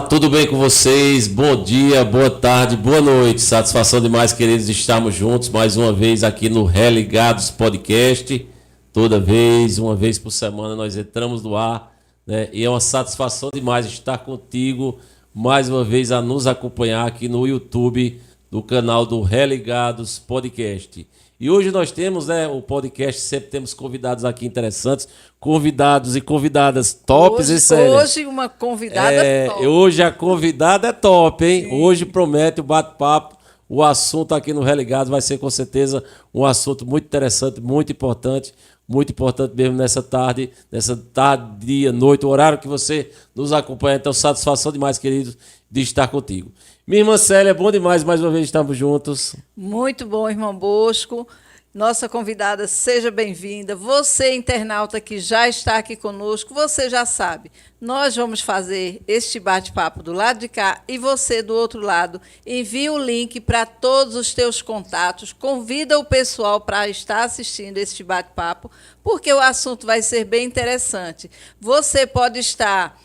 tudo bem com vocês? Bom dia, boa tarde, boa noite. Satisfação demais, queridos, estarmos juntos mais uma vez aqui no Religados Podcast. Uma vez por semana nós entramos no ar, né? E é uma satisfação demais estar contigo mais uma vez a nos acompanhar aqui no YouTube do canal do Religados Podcast. E hoje nós temos, né, o podcast, sempre temos convidados aqui interessantes, convidados e convidadas tops e sérias. Hoje uma convidada top. Hoje a convidada é top, hein? Sim. Hoje promete o bate-papo, o assunto aqui no Religados vai ser com certeza um assunto muito interessante, muito importante mesmo nessa tarde, dia, noite, o horário que você nos acompanha. Então, satisfação demais, queridos, de estar contigo. Minha irmã Célia, bom demais, mais uma vez estamos juntos. Muito bom, irmão Bosco. Nossa convidada, seja bem-vinda. Você, internauta que já está aqui conosco, você já sabe, nós vamos fazer este bate-papo do lado de cá e você do outro lado. Envia o link para todos os teus contatos, convida o pessoal para estar assistindo este bate-papo, porque o assunto vai ser bem interessante. Você pode estar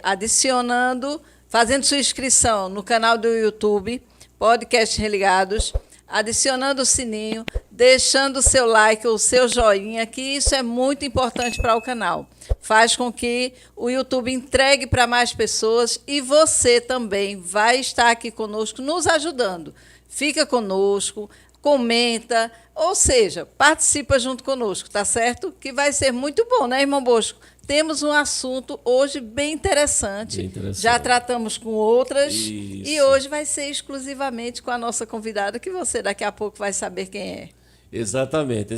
adicionando, fazendo sua inscrição no canal do YouTube, Podcast Religados, adicionando o sininho, deixando o seu like ou o seu joinha, que isso é muito importante para o canal. Faz com que o YouTube entregue para mais pessoas e você também vai estar aqui conosco, nos ajudando. Fica conosco, comenta, ou seja, participa junto conosco, tá certo? Que vai ser muito bom, né, irmão Bosco? Temos um assunto hoje bem interessante. Já tratamos com outras. Isso. E hoje vai ser exclusivamente com a nossa convidada, que você daqui a pouco vai saber quem é. Exatamente.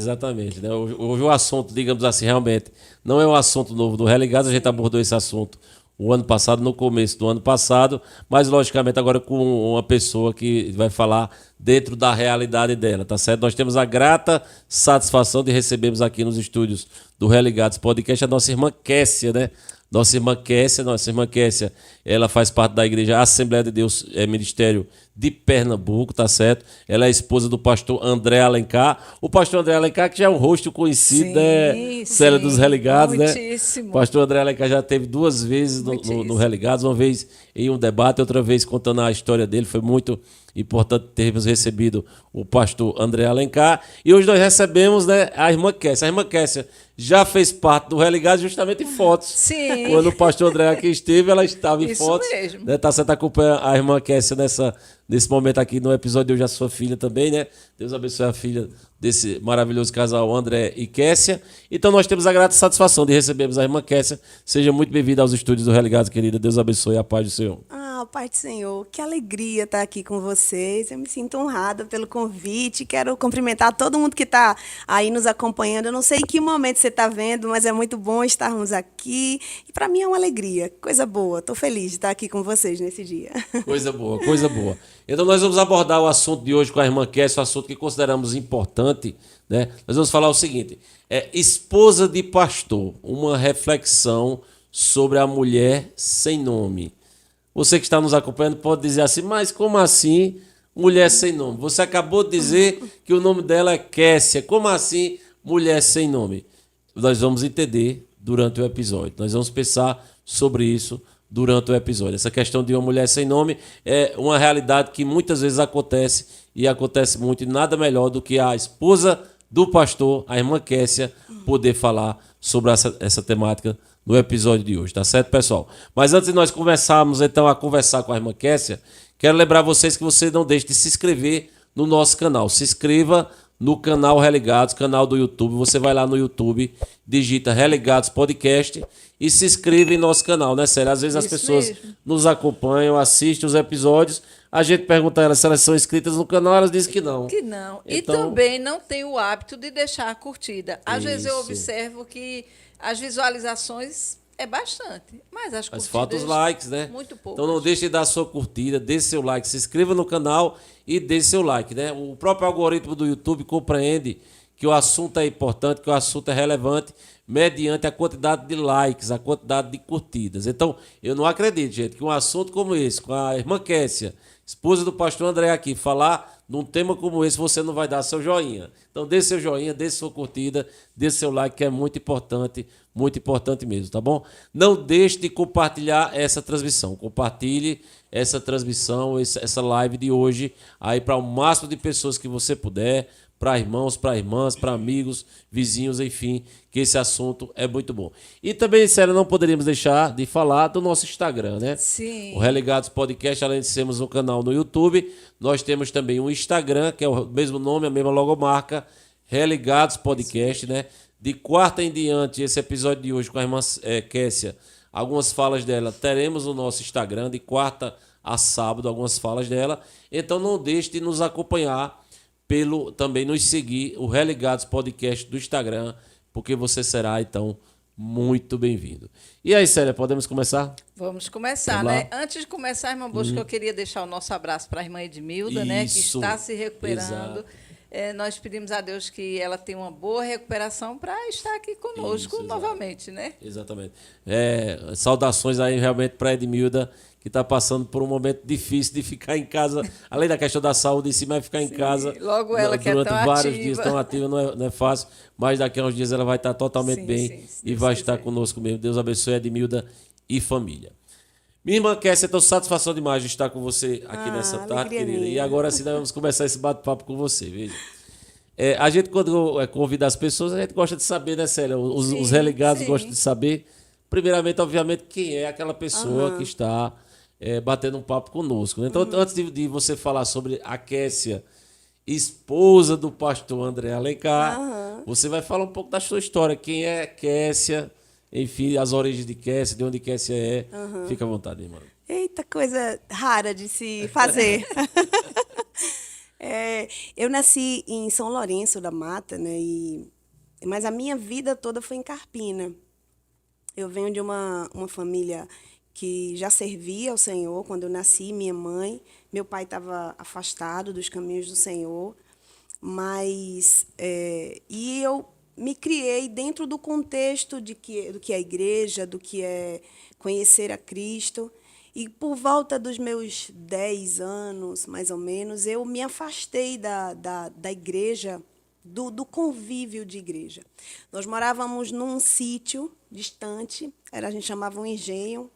Né? Hoje o assunto, digamos assim, realmente não é um assunto novo do Religados. A gente abordou esse assunto o ano passado, no começo do ano passado, mas logicamente agora com uma pessoa que vai falar dentro da realidade dela, tá certo? Nós temos a grata satisfação de recebermos aqui nos estúdios do Religados Podcast a nossa irmã Kessia, né? Nossa irmã Kessia, ela faz parte da Igreja Assembleia de Deus, Ministério de Pernambuco, tá certo? Ela é esposa do pastor André Alencar. O pastor André Alencar, que já é um rosto conhecido, né? Célia dos Religados, muitíssimo. Né? O pastor André Alencar já teve 2 vezes no Religados, uma vez em um debate, outra vez contando a história dele. Foi muito importante termos recebido o pastor André Alencar. E hoje nós recebemos, né, a irmã Kessia. A irmã Kessia já fez parte do Religados justamente em fotos. Sim. Quando o pastor André aqui esteve, ela estava em Isso fotos. Mesmo. Né? Tá certo, acompanha a irmã Kessia nesse momento aqui no episódio de hoje, a sua filha também, né? Deus abençoe a filha desse maravilhoso casal, André e Kessia. Então nós temos a grata satisfação de recebermos a irmã Kessia. Seja muito bem-vinda aos estúdios do Religados, querida. Deus abençoe, a paz do Senhor. Pai do Senhor, que alegria estar aqui com vocês. Eu me sinto honrada pelo convite. Quero cumprimentar todo mundo que está aí nos acompanhando. Eu não sei em que momento você está vendo, mas é muito bom estarmos aqui. E para mim é uma alegria, coisa boa. Estou feliz de estar aqui com vocês nesse dia. Coisa boa. Então nós vamos abordar o assunto de hoje com a irmã Kessia, um assunto que consideramos importante, né? Nós vamos falar o seguinte: esposa de pastor, uma reflexão sobre a mulher sem nome. Você que está nos acompanhando pode dizer assim, mas como assim mulher sem nome? Você acabou de dizer que o nome dela é Kessia. Como assim mulher sem nome? Nós vamos entender durante o episódio. Nós vamos pensar sobre isso durante o episódio. Essa questão de uma mulher sem nome é uma realidade que muitas vezes acontece e acontece muito. E nada melhor do que a esposa do pastor, a irmã Kessia, poder falar sobre essa temática no episódio de hoje, tá certo, pessoal? Mas antes de nós começarmos, então, a conversar com a irmã Kessia, quero lembrar vocês que você não deixe de se inscrever no nosso canal. Se inscreva no canal Religados, canal do YouTube. Você vai lá no YouTube, digita Religados Podcast e se inscreve em nosso canal, né, Célia? Às vezes as pessoas nos acompanham, assistem os episódios, a gente pergunta a elas se elas são inscritas no canal, elas dizem que não. Que não. Então, e também não tem o hábito de deixar a curtida. Às vezes eu observo que as visualizações é bastante, mas as curtidas... Mas falta os likes, né? Muito pouco. Então não deixe de dar a sua curtida, dê seu like, se inscreva no canal e dê seu like, né? O próprio algoritmo do YouTube compreende que o assunto é importante, que o assunto é relevante, mediante a quantidade de likes, a quantidade de curtidas. Então, eu não acredito, gente, que um assunto como esse, com a irmã Kessia, esposa do pastor André aqui, falar num tema como esse, você não vai dar seu joinha. Então, dê seu joinha, dê sua curtida, dê seu like, que é muito importante mesmo, tá bom? Não deixe de compartilhar essa transmissão. Compartilhe essa transmissão, essa live de hoje, aí para o máximo de pessoas que você puder, para irmãos, para irmãs, para amigos, vizinhos, enfim, que esse assunto é muito bom. E também, sério, não poderíamos deixar de falar do nosso Instagram, né? Sim. O Religados Podcast, além de sermos um canal no YouTube, nós temos também um Instagram, que é o mesmo nome, a mesma logomarca, Religados Podcast, né? De quarta em diante, esse episódio de hoje com a irmã Kessia, algumas falas dela teremos no nosso Instagram, de quarta a sábado, algumas falas dela. Então não deixe de nos acompanhar, também nos seguir, o Religados Podcast do Instagram, porque você será, então, muito bem-vindo. E aí, Célia, podemos começar? Vamos começar, Vamos lá? né? Antes de começar, irmã Bosco, eu queria deixar o nosso abraço para a irmã Edmilda, né? Que Isso, está se recuperando. exato. Nós pedimos a Deus que ela tenha uma boa recuperação para estar aqui conosco Isso, exato. novamente, né? Exatamente. Saudações aí realmente para a Edmilda, que está passando por um momento difícil de ficar em casa, além da questão da saúde em si, mas ficar em casa logo ela que é durante tão vários ativa. dias tão ativa, não é fácil, mas daqui a uns dias ela vai estar totalmente Sim, bem sim, se e Deus vai quiser. estar conosco mesmo. Deus abençoe a Edmilda e família. Minha irmã Kessia, então satisfação demais de estar com você aqui nessa tarde, alegria querida. E minha. agora sim nós vamos começar esse bate-papo com você, veja. A gente, quando convida as pessoas, a gente gosta de saber, né, Célia? Os Sim, religados sim. gostam de saber, primeiramente, obviamente, quem é aquela pessoa que está batendo um papo conosco, né? Então, antes de você falar sobre a Kessia, esposa do pastor André Alencar, você vai falar um pouco da sua história. Quem é Kessia, enfim, as origens de Kessia, de onde Kessia é. Fica à vontade, irmã. Eita, coisa rara de se fazer. Eu nasci em São Lourenço da Mata, né? Mas a minha vida toda foi em Carpina. Eu venho de uma família que já servia ao Senhor quando eu nasci, minha mãe. Meu pai estava afastado dos caminhos do Senhor, mas e eu me criei dentro do contexto do que é a igreja, do que é conhecer a Cristo. E por volta dos meus 10 anos, mais ou menos, eu me afastei da igreja, do convívio de igreja. Nós morávamos num sítio distante, a gente chamava um engenho,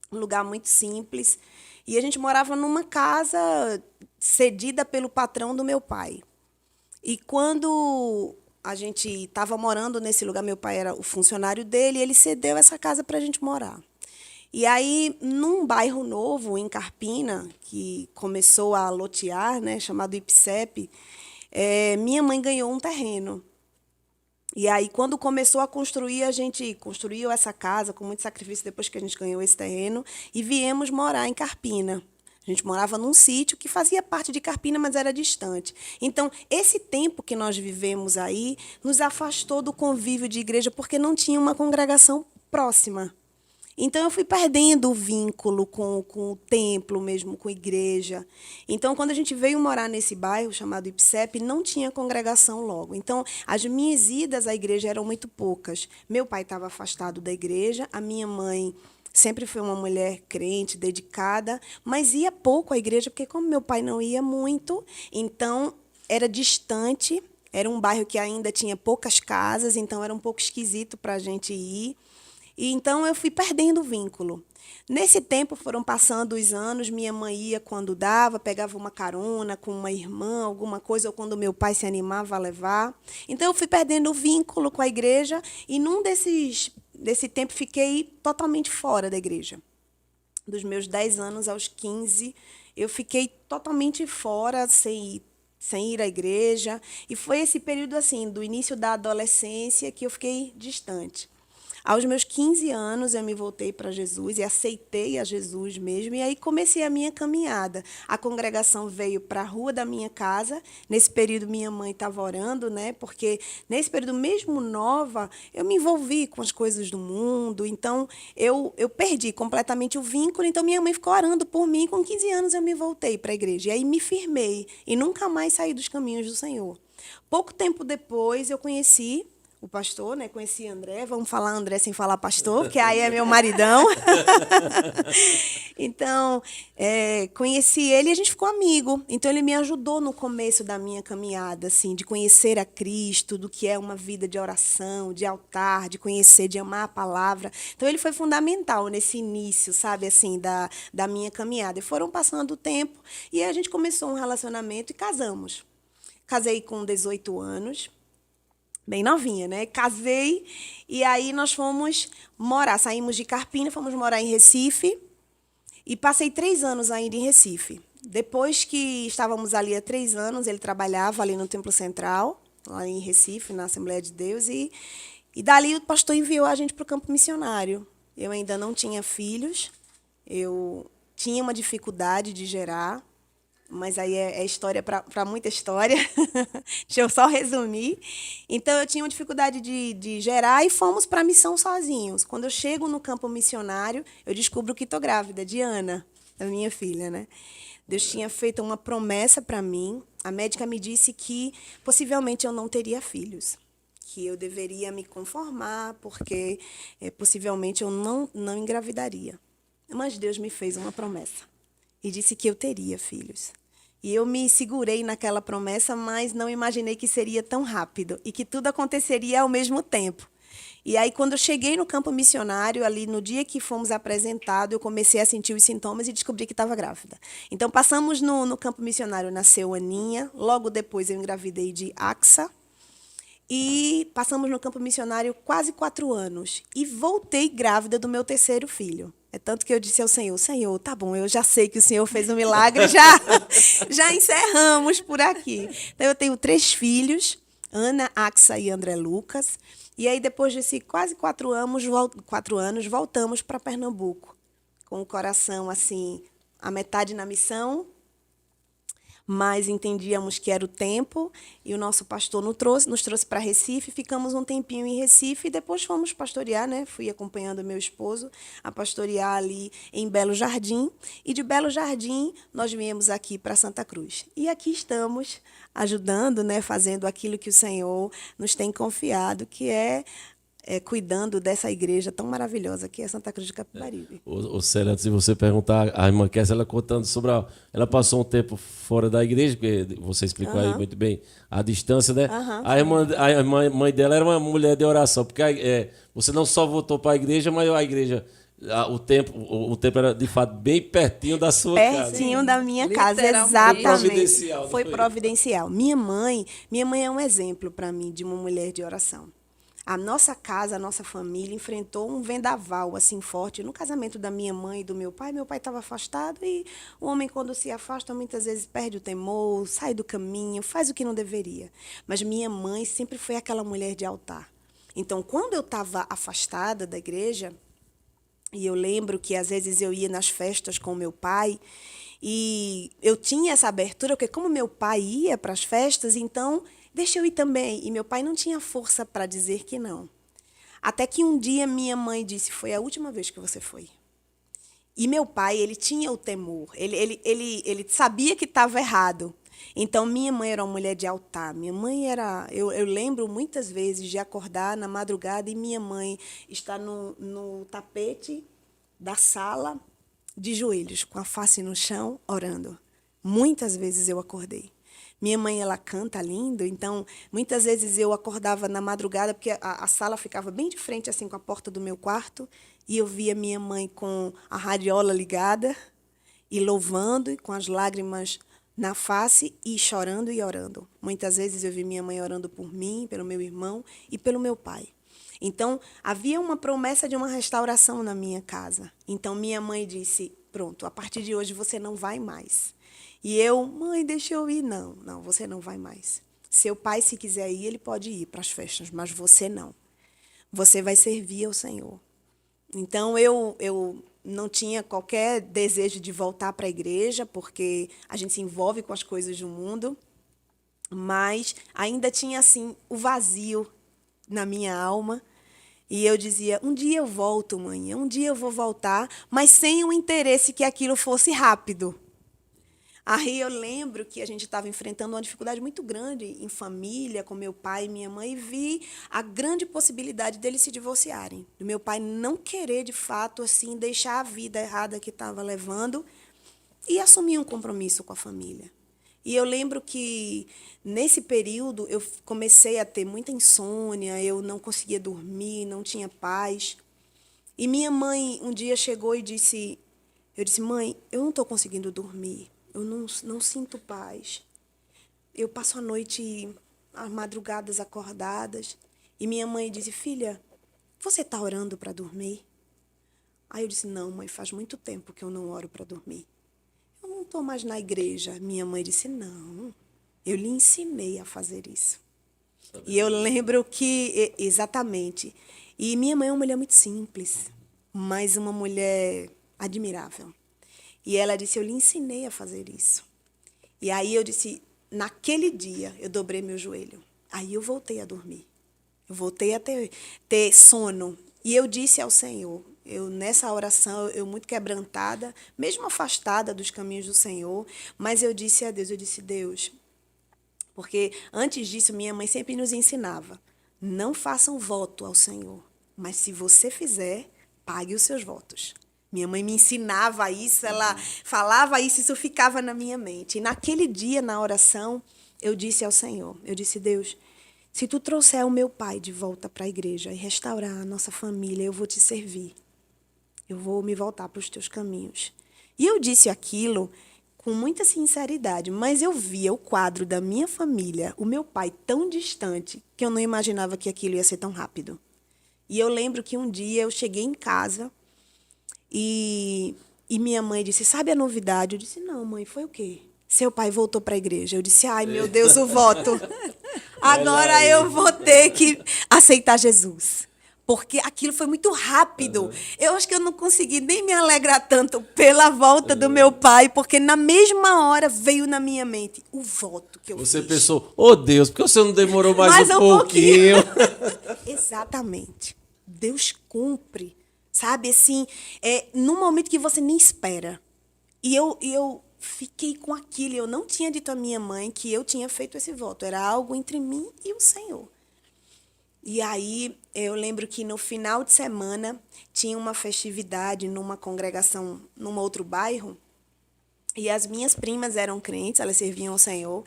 um lugar muito simples, e a gente morava numa casa cedida pelo patrão do meu pai. E quando a gente estava morando nesse lugar, meu pai era o funcionário dele, e ele cedeu essa casa para a gente morar. E aí, num bairro novo, em Carpina, que começou a lotear, né, chamado Ipsep, minha mãe ganhou um terreno. E aí, quando começou a construir, a gente construiu essa casa com muito sacrifício depois que a gente ganhou esse terreno e viemos morar em Carpina. A gente morava num sítio que fazia parte de Carpina, mas era distante. Então, esse tempo que nós vivemos aí nos afastou do convívio de igreja porque não tinha uma congregação próxima. Então, eu fui perdendo o vínculo com o templo mesmo, com a igreja. Então, quando a gente veio morar nesse bairro chamado Ipsep, não tinha congregação logo. Então, as minhas idas à igreja eram muito poucas. Meu pai estava afastado da igreja, a minha mãe sempre foi uma mulher crente, dedicada, mas ia pouco à igreja, porque como meu pai não ia muito, então era distante, era um bairro que ainda tinha poucas casas, então era um pouco esquisito para a gente ir. E então eu fui perdendo o vínculo. Nesse tempo foram passando os anos, minha mãe ia quando dava, pegava uma carona com uma irmã, alguma coisa, ou quando meu pai se animava a levar. Então eu fui perdendo o vínculo com a igreja e num desse tempo fiquei totalmente fora da igreja. Dos meus 10 anos aos 15, eu fiquei totalmente fora, sem ir à igreja. E foi esse período assim, do início da adolescência, que eu fiquei distante. Aos meus 15 anos, eu me voltei para Jesus e aceitei a Jesus mesmo. E aí comecei a minha caminhada. A congregação veio para a rua da minha casa. Nesse período, minha mãe estava orando, né? Porque nesse período, mesmo nova, eu me envolvi com as coisas do mundo. Então, eu perdi completamente o vínculo. Então, minha mãe ficou orando por mim. Com 15 anos, eu me voltei para a igreja. E aí me firmei e nunca mais saí dos caminhos do Senhor. Pouco tempo depois, eu conheci o o pastor, né? Conheci André, vamos falar André sem falar pastor, porque aí é meu maridão. Então, conheci ele e a gente ficou amigo. Então, ele me ajudou no começo da minha caminhada, assim, de conhecer a Cristo, do que é uma vida de oração, de altar, de conhecer, de amar a palavra. Então, ele foi fundamental nesse início, sabe, assim, da minha caminhada. E foram passando o tempo e a gente começou um relacionamento e casamos. Casei com 18 anos. Bem novinha, né? Casei e aí nós fomos morar. Saímos de Carpina, fomos morar em Recife e passei 3 anos ainda em Recife. Depois que estávamos ali há 3 anos, ele trabalhava ali no Templo Central, lá em Recife, na Assembleia de Deus, e dali o pastor enviou a gente para o campo missionário. Eu ainda não tinha filhos, eu tinha uma dificuldade de gerar, mas aí é história para muita história. Deixa eu só resumir. Então, eu tinha uma dificuldade de gerar e fomos para a missão sozinhos. Quando eu chego no campo missionário, eu descubro que estou grávida de Ana, da minha filha, né? Deus tinha feito uma promessa para mim. A médica me disse que possivelmente eu não teria filhos, que eu deveria me conformar, porque possivelmente eu não engravidaria. Mas Deus me fez uma promessa e disse que eu teria filhos. E eu me segurei naquela promessa, mas não imaginei que seria tão rápido e que tudo aconteceria ao mesmo tempo. E aí, quando eu cheguei no campo missionário, ali no dia que fomos apresentados, eu comecei a sentir os sintomas e descobri que estava grávida. Então, passamos no campo missionário, nasceu Aninha, logo depois eu engravidei de Axa, e passamos no campo missionário quase 4 anos. E voltei grávida do meu 3º filho. É tanto que eu disse ao Senhor, Senhor, tá bom, eu já sei que o Senhor fez um milagre, já encerramos por aqui. Então, eu tenho 3 filhos, Ana, Axa e André Lucas. E aí, depois desse quase 4 anos, voltamos para Pernambuco, com o coração, assim, a metade na missão, mas entendíamos que era o tempo, e o nosso pastor nos trouxe para Recife, ficamos um tempinho em Recife, e depois fomos pastorear, né? Fui acompanhando meu esposo a pastorear ali em Belo Jardim, e de Belo Jardim nós viemos aqui para Santa Cruz. E aqui estamos ajudando, né? Fazendo aquilo que o Senhor nos tem confiado, que é cuidando dessa igreja tão maravilhosa que é Santa Cruz de Capibaribe. O Célia, antes de você perguntar, a irmã Kessia, ela contando sobre ela passou um tempo fora da igreja, porque você explicou aí muito bem a distância, né? A mãe dela era uma mulher de oração, porque você não só voltou para a igreja, mas a igreja, o tempo era de fato bem pertinho da sua casa. Pertinho da minha casa, exatamente. Foi providencial. Foi providencial. Minha mãe é um exemplo para mim de uma mulher de oração. A nossa casa, a nossa família enfrentou um vendaval assim forte no casamento da minha mãe e do meu pai. Meu pai estava afastado e o homem, quando se afasta, muitas vezes perde o temor, sai do caminho, faz o que não deveria. Mas minha mãe sempre foi aquela mulher de altar. Então, quando eu estava afastada da igreja, e eu lembro que às vezes eu ia nas festas com meu pai, e eu tinha essa abertura, porque como meu pai ia para as festas, então deixa eu ir também. E meu pai não tinha força para dizer que não. Até que um dia minha mãe disse, foi a última vez que você foi. E meu pai, ele tinha o temor. Ele sabia que estava errado. Então, minha mãe era uma mulher de altar. Minha mãe era... Eu lembro muitas vezes de acordar na madrugada e minha mãe estar no tapete da sala, de joelhos, com a face no chão, orando. Muitas vezes eu acordei. Minha mãe, ela canta lindo, então, muitas vezes eu acordava na madrugada, porque a sala ficava bem de frente, assim, com a porta do meu quarto, e eu via minha mãe com a radiola ligada, e louvando, e com as lágrimas na face, e chorando e orando. Muitas vezes eu vi minha mãe orando por mim, pelo meu irmão e pelo meu pai. Então, havia uma promessa de uma restauração na minha casa. Então, minha mãe disse, pronto, a partir de hoje você não vai mais. E eu, mãe, deixa eu ir. Não, você não vai mais. Seu pai, se quiser ir, ele pode ir para as festas, mas você não. Você vai servir ao Senhor. Então, eu não tinha qualquer desejo de voltar para a igreja, porque a gente se envolve com as coisas do mundo, mas ainda tinha, assim, o vazio na minha alma. E eu dizia, um dia eu volto, mãe, um dia eu vou voltar, mas sem o interesse que aquilo fosse rápido. Aí eu lembro que a gente estava enfrentando uma dificuldade muito grande em família, com meu pai e minha mãe, e vi a grande possibilidade deles se divorciarem. Do meu pai não querer, de fato, assim, deixar a vida errada que estava levando e assumir um compromisso com a família. E eu lembro que, nesse período, eu comecei a ter muita insônia, eu não conseguia dormir, não tinha paz. E minha mãe um dia chegou e disse, eu disse, mãe, eu não estou conseguindo dormir, eu não sinto paz. Eu passo a noite, as madrugadas acordadas, e minha mãe disse, filha, você está orando para dormir? Aí eu disse, não, mãe, faz muito tempo que eu não oro para dormir. Eu não estou mais na igreja. Minha mãe disse, não, eu lhe ensinei a fazer isso. E eu lembro que, exatamente, e minha mãe é uma mulher muito simples, mas uma mulher admirável. E ela disse, eu lhe ensinei a fazer isso. E aí eu disse, naquele dia, eu dobrei meu joelho. Aí eu voltei a dormir. Eu voltei a ter sono. E eu disse ao Senhor, nessa oração, eu muito quebrantada, mesmo afastada dos caminhos do Senhor, mas eu disse a Deus, Deus, porque antes disso minha mãe sempre nos ensinava, não façam voto ao Senhor, mas se você fizer, pague os seus votos. Minha mãe me ensinava isso, ela falava isso ficava na minha mente. E naquele dia, na oração, eu disse ao Senhor, eu disse, Deus, se tu trouxer o meu pai de volta para a igreja e restaurar a nossa família, eu vou te servir. Eu vou me voltar para os teus caminhos. E eu disse aquilo com muita sinceridade, mas eu via o quadro da minha família, o meu pai tão distante, que eu não imaginava que aquilo ia ser tão rápido. E eu lembro que um dia eu cheguei em casa e minha mãe disse, sabe a novidade? Eu disse, não, mãe, foi o quê? Seu pai voltou para a igreja. Eu disse, ai, meu Deus, o voto. Agora eu vou ter que aceitar Jesus. Porque aquilo foi muito rápido. Eu acho que eu não consegui nem me alegrar tanto pela volta do meu pai, porque na mesma hora veio na minha mente o voto que eu fiz. Você pensou, oh Deus, por que o senhor não demorou mais um pouquinho? pouquinho? Exatamente. Deus cumpre, sabe, assim, num momento que você nem espera. E eu fiquei com aquilo. Eu não tinha dito à minha mãe que eu tinha feito esse voto. Era algo entre mim e o Senhor. E aí, eu lembro que no final de semana tinha uma festividade numa congregação, num outro bairro, e as minhas primas eram crentes, elas serviam ao Senhor,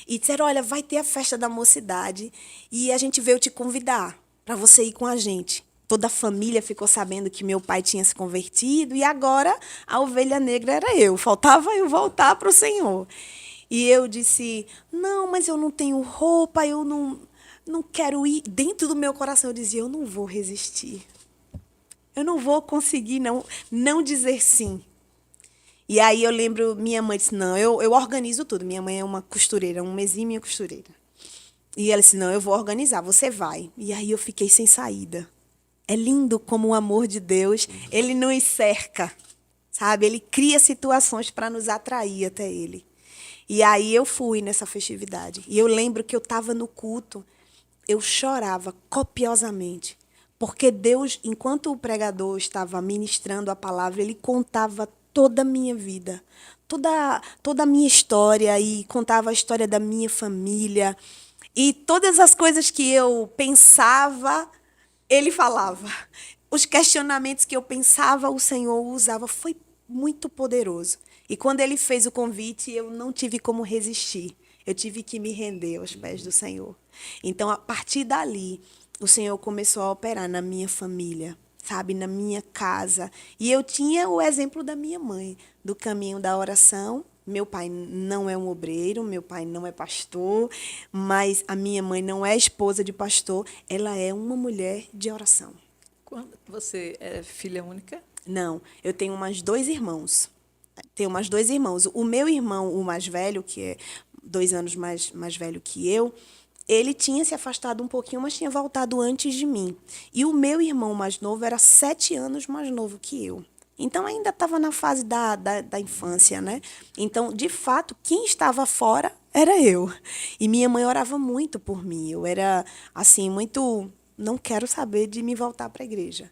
e disseram, olha, vai ter a festa da mocidade, e a gente veio te convidar para você ir com a gente. Toda a família ficou sabendo que meu pai tinha se convertido, e agora a ovelha negra era eu, faltava eu voltar para o Senhor. E eu disse, não, mas eu não tenho roupa, eu não quero ir. Dentro do meu coração eu dizia, eu não vou resistir. Eu não vou conseguir não dizer sim. E aí eu lembro, minha mãe disse, não, eu organizo tudo. Minha mãe é uma costureira, uma exímia costureira. E ela disse, não, eu vou organizar, você vai. E aí eu fiquei sem saída. É lindo como o amor de Deus, ele nos cerca, sabe? Ele cria situações para nos atrair até ele. E aí eu fui nessa festividade. E eu lembro que eu estava no culto, eu chorava copiosamente, porque Deus, enquanto o pregador estava ministrando a palavra, ele contava toda a minha vida, toda a minha história, e contava a história da minha família. E todas as coisas que eu pensava, ele falava. Os questionamentos que eu pensava, o Senhor usava. Foi muito poderoso. E quando ele fez o convite, eu não tive como resistir. Eu tive que me render aos pés do Senhor. Então, a partir dali, o Senhor começou a operar na minha família, sabe, na minha casa. E eu tinha o exemplo da minha mãe, do caminho da oração. Meu pai não é um obreiro, meu pai não é pastor, mas a minha mãe não é esposa de pastor, ela é uma mulher de oração. Você é filha única? Não, eu tenho mais dois irmãos. O meu irmão, o mais velho, que é 2 anos mais velho que eu, ele tinha se afastado um pouquinho, mas tinha voltado antes de mim. E o meu irmão mais novo era 7 anos mais novo que eu. Então, ainda estava na fase da infância, né? Então, de fato, quem estava fora era eu. E minha mãe orava muito por mim. Eu era, assim, muito... Não quero saber de me voltar para a igreja.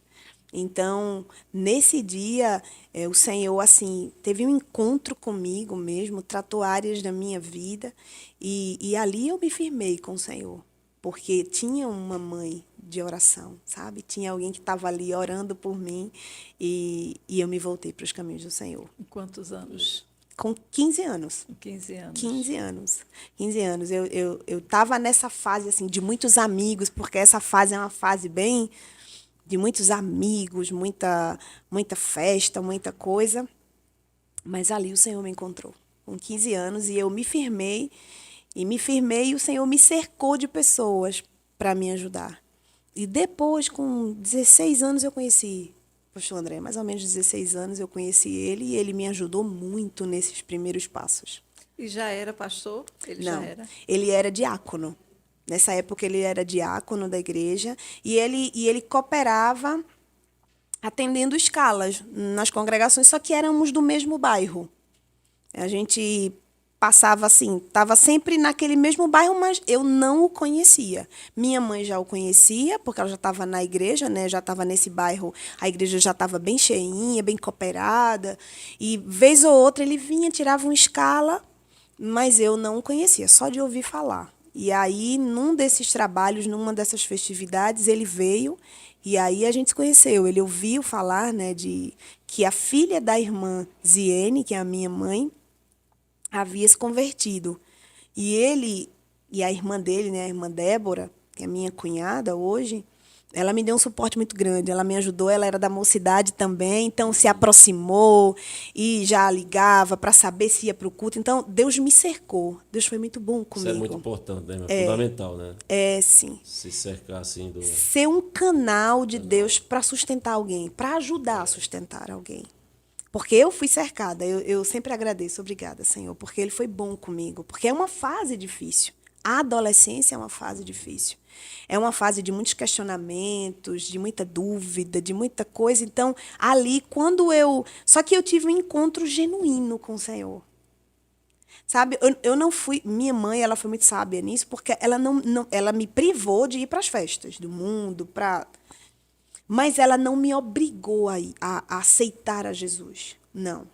Então, nesse dia, o Senhor, assim, teve um encontro comigo mesmo, tratou áreas da minha vida, e ali eu me firmei com o Senhor, porque tinha uma mãe de oração, sabe? Tinha alguém que estava ali orando por mim, e eu me voltei para os caminhos do Senhor. Em quantos anos? Com 15 anos. Com 15 anos. 15 anos. 15 anos. Eu estava nessa fase, assim, de muitos amigos, porque essa fase é uma fase bem de muitos amigos, muita festa, muita coisa. Mas ali o Senhor me encontrou, com 15 anos, e eu me firmei, e o Senhor me cercou de pessoas para me ajudar. E depois, com 16 anos, eu conheci o pastor André, mais ou menos 16 anos eu conheci ele, e ele me ajudou muito nesses primeiros passos. E já era pastor? Ele Não, já era? ele era diácono. Nessa época ele era diácono da igreja, e ele cooperava atendendo escalas nas congregações, só que éramos do mesmo bairro. A gente passava assim, estava sempre naquele mesmo bairro, mas eu não o conhecia. Minha mãe já o conhecia, porque ela já estava na igreja, né? Já estava nesse bairro, a igreja já estava bem cheinha, bem cooperada, e vez ou outra ele vinha, tirava uma escala, mas eu não o conhecia, só de ouvir falar. E aí, num desses trabalhos, numa dessas festividades, ele veio, e aí a gente se conheceu. Ele ouviu falar, né, de que a filha da irmã Ziene, que é a minha mãe, havia se convertido. E ele e a irmã dele, né, a irmã Débora, que é minha cunhada hoje, ela me deu um suporte muito grande. Ela me ajudou, ela era da mocidade também, então se aproximou e já ligava para saber se ia para o culto. Então, Deus me cercou. Deus foi muito bom comigo. Isso é muito importante, né? É fundamental, né? É, sim. Se cercar assim do. Ser um canal de Deus para sustentar alguém, para ajudar a sustentar alguém. Porque eu fui cercada, eu sempre agradeço, obrigada, Senhor, porque Ele foi bom comigo. Porque é uma fase difícil. A adolescência é uma fase difícil. É uma fase de muitos questionamentos, de muita dúvida, de muita coisa. Então, ali, quando eu. Só que eu tive um encontro genuíno com o Senhor. Sabe, eu não fui. Minha mãe, ela foi muito sábia nisso, porque ela ela me privou de ir para as festas do mundo, mas ela não me obrigou a aceitar a Jesus. Não.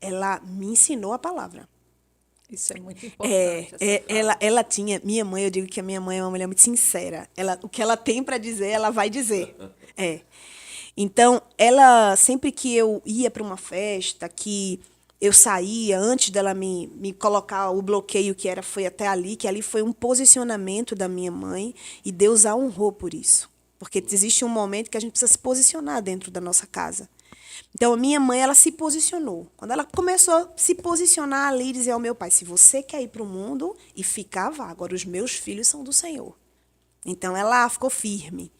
Ela me ensinou a palavra. Isso é muito importante. Ela tinha. Minha mãe, eu digo que a minha mãe é uma mulher muito sincera. O que ela tem para dizer, ela vai dizer. É. Então, ela, sempre que eu ia para uma festa, que eu saía, antes dela me colocar o bloqueio foi até ali, que ali foi um posicionamento da minha mãe, e Deus a honrou por isso. Porque existe um momento que a gente precisa se posicionar dentro da nossa casa. Então, a minha mãe, ela se posicionou. Quando ela começou a se posicionar ali, dizer ao meu pai, se você quer ir para o mundo, e ficava, agora os meus filhos são do Senhor. Então, ela ficou firme.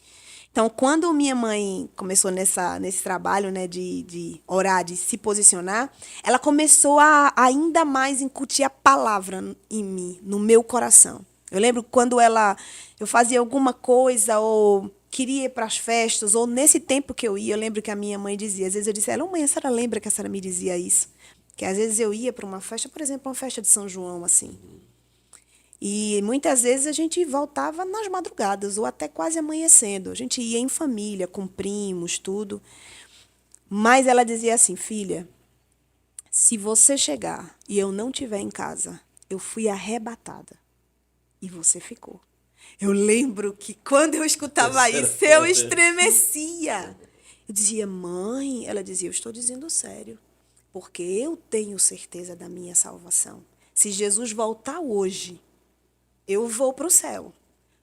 Então, quando minha mãe começou nesse trabalho, né, de orar, de se posicionar, ela começou a ainda mais incutir a palavra em mim, no meu coração. Eu lembro quando eu fazia alguma coisa, ou queria ir para as festas, ou nesse tempo que eu ia, eu lembro que a minha mãe dizia, às vezes eu disse, mãe, a senhora lembra que a senhora me dizia isso? Que às vezes eu ia para uma festa, por exemplo, uma festa de São João, assim. E muitas vezes a gente voltava nas madrugadas, ou até quase amanhecendo. A gente ia em família, com primos, tudo. Mas ela dizia assim, filha, se você chegar e eu não estiver em casa, eu fui arrebatada. E você ficou. Eu lembro que quando eu escutava isso, eu estremecia. Eu dizia, mãe, ela dizia, eu estou dizendo sério, porque eu tenho certeza da minha salvação. Se Jesus voltar hoje, eu vou para o céu,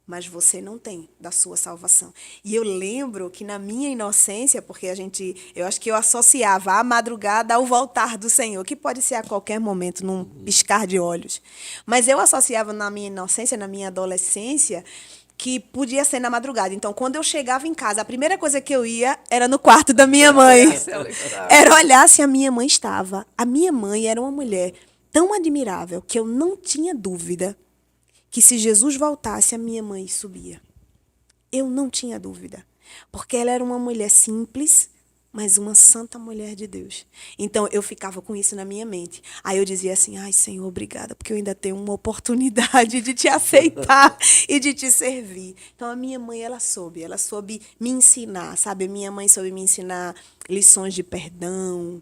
mas você não tem da sua salvação. E eu lembro que na minha inocência, porque eu acho que eu associava a madrugada ao voltar do Senhor, que pode ser a qualquer momento, num piscar de olhos. Mas eu associava na minha inocência, na minha adolescência, que podia ser na madrugada. Então, quando eu chegava em casa, a primeira coisa que eu ia era no quarto da minha mãe. Era olhar se a minha mãe estava. A minha mãe era uma mulher tão admirável que eu não tinha dúvida que se Jesus voltasse, a minha mãe subia. Eu não tinha dúvida. Porque ela era uma mulher simples, mas uma santa mulher de Deus. Então, eu ficava com isso na minha mente. Aí eu dizia assim, ai, Senhor, obrigada, porque eu ainda tenho uma oportunidade de te aceitar e de te servir. Então, a minha mãe, ela soube me ensinar, sabe? A minha mãe soube me ensinar lições de perdão,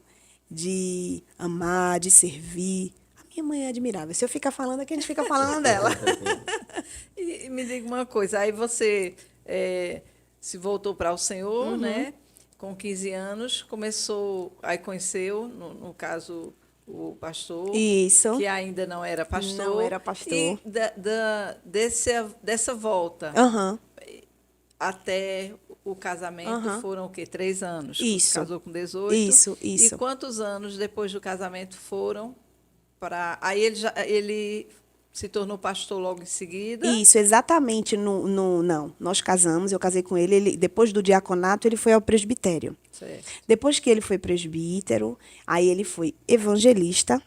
de amar, de servir. A minha mãe é admirável. Se eu ficar falando aqui, a gente fica falando dela. E me diga uma coisa, aí você se voltou para o Senhor, né? Com 15 anos, começou, aí conheceu, no caso, o pastor, Isso. que ainda não era pastor. Não era pastor. E dessa volta Aham. até o casamento foram o quê? 3 anos. Isso. Casou com 18. Isso. E quantos anos depois do casamento foram para... Aí ele se tornou pastor logo em seguida? Isso, exatamente. Não, nós casamos, eu casei com ele. Depois do diaconato, ele foi ao presbitério. Certo. Depois que ele foi presbítero, aí ele foi evangelista.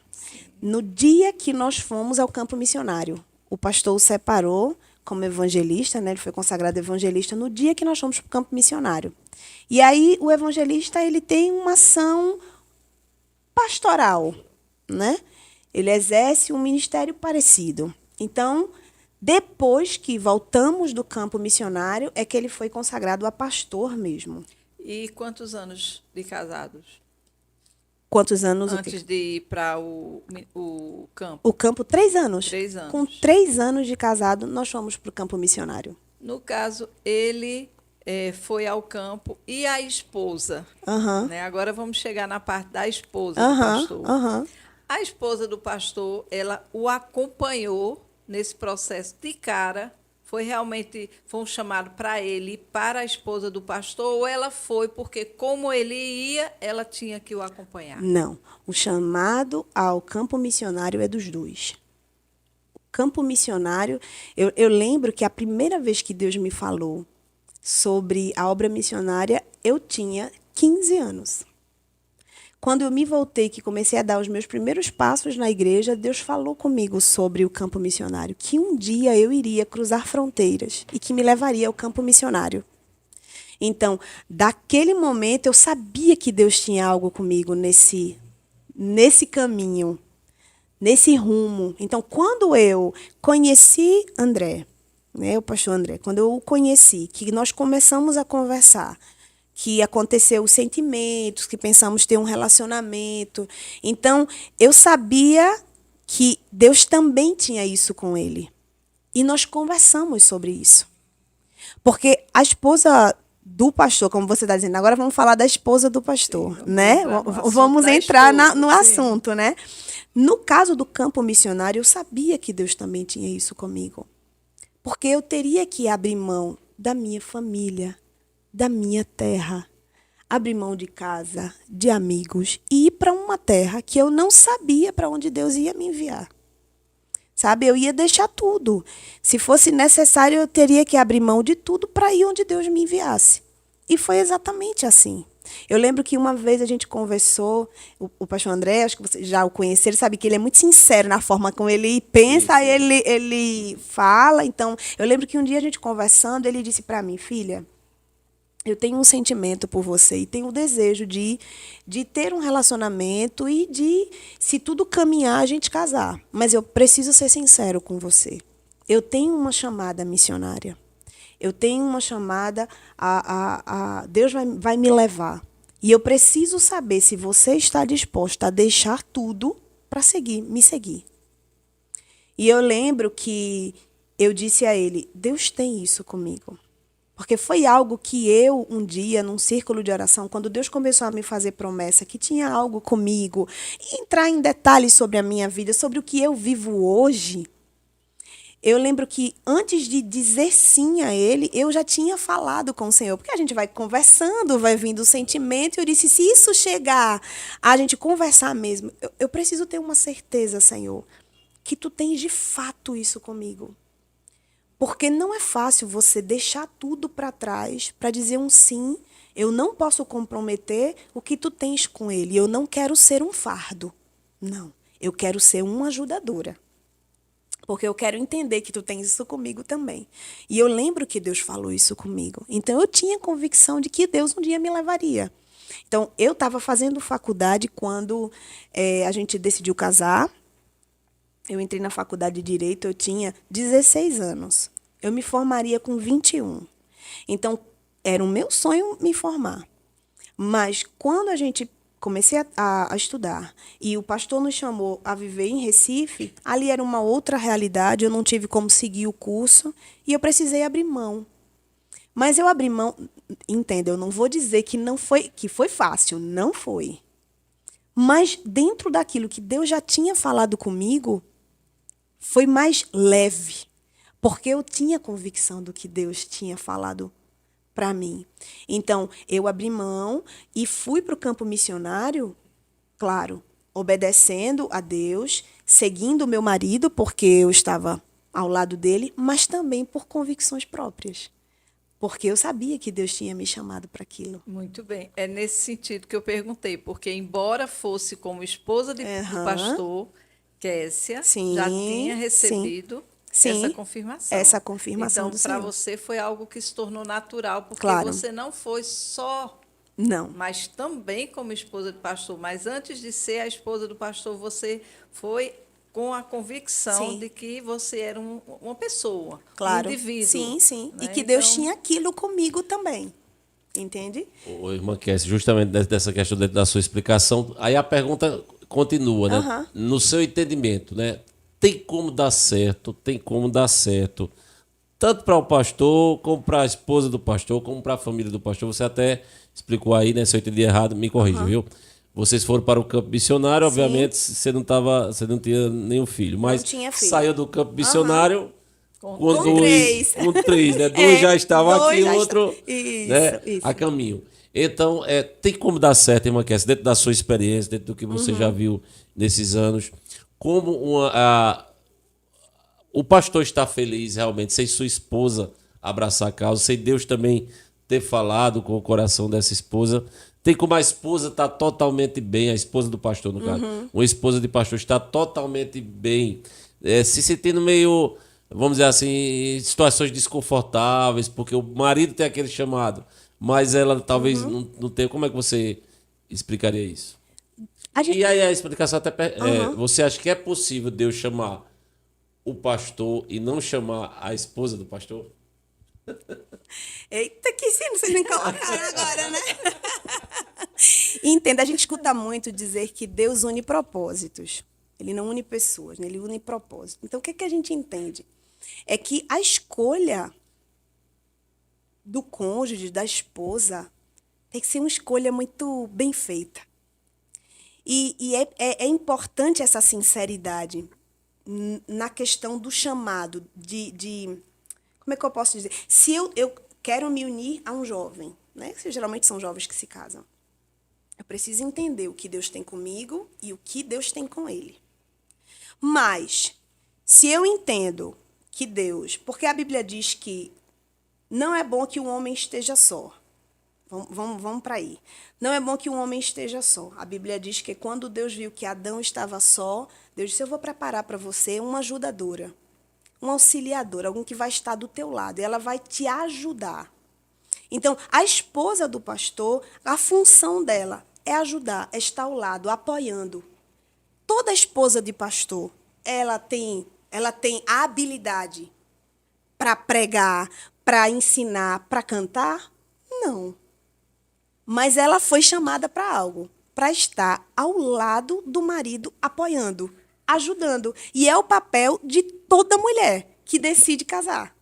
No dia que nós fomos ao campo missionário, o pastor o separou como evangelista, né? Ele foi consagrado evangelista no dia que nós fomos para o campo missionário. E aí o evangelista, ele tem uma ação pastoral, né? Ele exerce um ministério parecido. Então, depois que voltamos do campo missionário, é que ele foi consagrado a pastor mesmo. E quantos anos de casados? Quantos anos? Antes de ir para o campo? O campo, 3 anos. 3 anos. Com 3 anos de casado, nós fomos para o campo missionário. No caso, ele foi ao campo e a esposa. Né? Agora vamos chegar na parte da esposa do pastor. A esposa do pastor, ela o acompanhou nesse processo de cara. Foi um chamado para ele, para a esposa do pastor, ou ela foi porque, como ele ia, ela tinha que o acompanhar? Não. O chamado ao campo missionário é dos dois. O campo missionário, eu lembro que a primeira vez que Deus me falou sobre a obra missionária, eu tinha 15 anos. Quando eu me voltei, que comecei a dar os meus primeiros passos na igreja, Deus falou comigo sobre o campo missionário, que um dia eu iria cruzar fronteiras e que me levaria ao campo missionário. Então, daquele momento, eu sabia que Deus tinha algo comigo nesse caminho, nesse rumo. Então, quando eu conheci André, né, o pastor André, quando eu o conheci, que nós começamos a conversar, que aconteceu os sentimentos, que pensamos ter um relacionamento. Então, eu sabia que Deus também tinha isso com ele. E nós conversamos sobre isso. Porque a esposa do pastor, como você está dizendo, agora vamos falar da esposa do pastor, sim, né? Vamos entrar no assunto, né? No caso do campo missionário, eu sabia que Deus também tinha isso comigo. Porque eu teria que abrir mão da minha família, da minha terra, abrir mão de casa, de amigos e ir para uma terra que eu não sabia para onde Deus ia me enviar. Sabe, eu ia deixar tudo. Se fosse necessário, eu teria que abrir mão de tudo para ir onde Deus me enviasse. E foi exatamente assim. Eu lembro que uma vez a gente conversou, o pastor André, acho que você já o conhece, ele sabe que ele é muito sincero na forma como ele pensa, e ele fala. Então, eu lembro que um dia a gente conversando, ele disse para mim, filha, eu tenho um sentimento por você e tenho o desejo de ter um relacionamento e de, se tudo caminhar, a gente casar. Mas eu preciso ser sincero com você. Eu tenho uma chamada missionária. Eu tenho uma chamada Deus vai me levar. E eu preciso saber se você está disposta a deixar tudo para me seguir. E eu lembro que eu disse a ele, Deus tem isso comigo. Porque foi algo que eu, um dia, num círculo de oração, quando Deus começou a me fazer promessa que tinha algo comigo, e entrar em detalhes sobre a minha vida, sobre o que eu vivo hoje, eu lembro que antes de dizer sim a ele, eu já tinha falado com o Senhor. Porque a gente vai conversando, vai vindo o sentimento, e eu disse, se isso chegar a gente conversar mesmo, eu preciso ter uma certeza, Senhor, que tu tens de fato isso comigo. Porque não é fácil você deixar tudo para trás para dizer um sim. Eu não posso comprometer o que tu tens com ele. Eu não quero ser um fardo. Não, eu quero ser uma ajudadora. Porque eu quero entender que tu tens isso comigo também. E eu lembro que Deus falou isso comigo. Então eu tinha convicção de que Deus um dia me levaria. Então, eu estava fazendo faculdade quando a gente decidiu casar. Eu entrei na faculdade de Direito, eu tinha 16 anos. Eu me formaria com 21. Então, era o meu sonho me formar. Mas, quando a gente comecei a estudar e o pastor nos chamou a viver em Recife, ali era uma outra realidade, eu não tive como seguir o curso e eu precisei abrir mão. Mas eu abri mão, entenda, eu não vou dizer que foi fácil, não foi. Mas dentro daquilo que Deus já tinha falado comigo, foi mais leve, porque eu tinha convicção do que Deus tinha falado para mim. Então, eu abri mão e fui para o campo missionário, claro, obedecendo a Deus, seguindo o meu marido, porque eu estava ao lado dele, mas também por convicções próprias. Porque eu sabia que Deus tinha me chamado para aquilo. Muito bem. É nesse sentido que eu perguntei, porque embora fosse como esposa do pastor Kessia, Sim, já tinha recebido sim, essa confirmação. essa confirmação então, do para Senhor. você foi algo que se tornou natural, porque Claro. você não foi só, Não. mas também como esposa do pastor. Mas antes de ser a esposa do pastor, você foi com a convicção Sim. de que você era uma pessoa, Claro. um indivíduo. Sim, sim. Né? E que Deus Então, tinha aquilo comigo também. Entende? Ô, irmã Kessia, justamente dessa questão dentro da sua explicação, aí a pergunta continua, né? Aham. No seu entendimento, né? Tem como dar certo, tanto para o pastor, como para a esposa do pastor, como para a família do pastor. Você até explicou aí, né? Se eu entendi errado, me corrija, viu? Vocês foram para o campo missionário, obviamente, você não tinha nenhum filho, mas tinha filho. saiu do campo missionário Com com três. com três, né? Dois já estavam dois aqui, já o outro Isso, né, isso. a caminho. Então, tem como dar certo, irmã Kessia, dentro da sua experiência, dentro do que você já viu nesses anos, como o pastor está feliz realmente, sem sua esposa abraçar a causa, sem Deus também ter falado com o coração dessa esposa. Tem como a esposa estar totalmente bem, a esposa do pastor, no caso. Uma esposa de pastor está totalmente bem, se sentindo meio, vamos dizer assim, em situações desconfortáveis, porque o marido tem aquele chamado, mas ela talvez não tenha. Como é que você explicaria isso? A gente- E aí a explicação até... você acha que é possível Deus chamar o pastor e não chamar a esposa do pastor? Eita, que sim, vocês me colocaram agora, né? Entenda, a gente escuta muito dizer que Deus une propósitos. Ele não une pessoas, né? Ele une propósitos. Então, o que a gente entende? É que a escolha do cônjuge, da esposa, tem que ser uma escolha muito bem feita. E é importante essa sinceridade na questão do chamado, como é que eu posso dizer? Se eu quero me unir a um jovem, né? Que geralmente são jovens que se casam, eu preciso entender o que Deus tem comigo e o que Deus tem com ele. Mas, se eu entendo que Deus... Porque a Bíblia diz que não é bom que um homem esteja só. Vamos para aí. Não é bom que um homem esteja só. A Bíblia diz que quando Deus viu que Adão estava só, Deus disse, eu vou preparar para você uma ajudadora, um auxiliador, alguém que vai estar do teu lado, e ela vai te ajudar. Então, a esposa do pastor, a função dela é ajudar, é estar ao lado, apoiando. Toda esposa de pastor, ela tem a habilidade para pregar, para ensinar, para cantar? Não. Mas ela foi chamada para algo, para estar ao lado do marido, apoiando, ajudando. E é o papel de toda mulher que decide casar.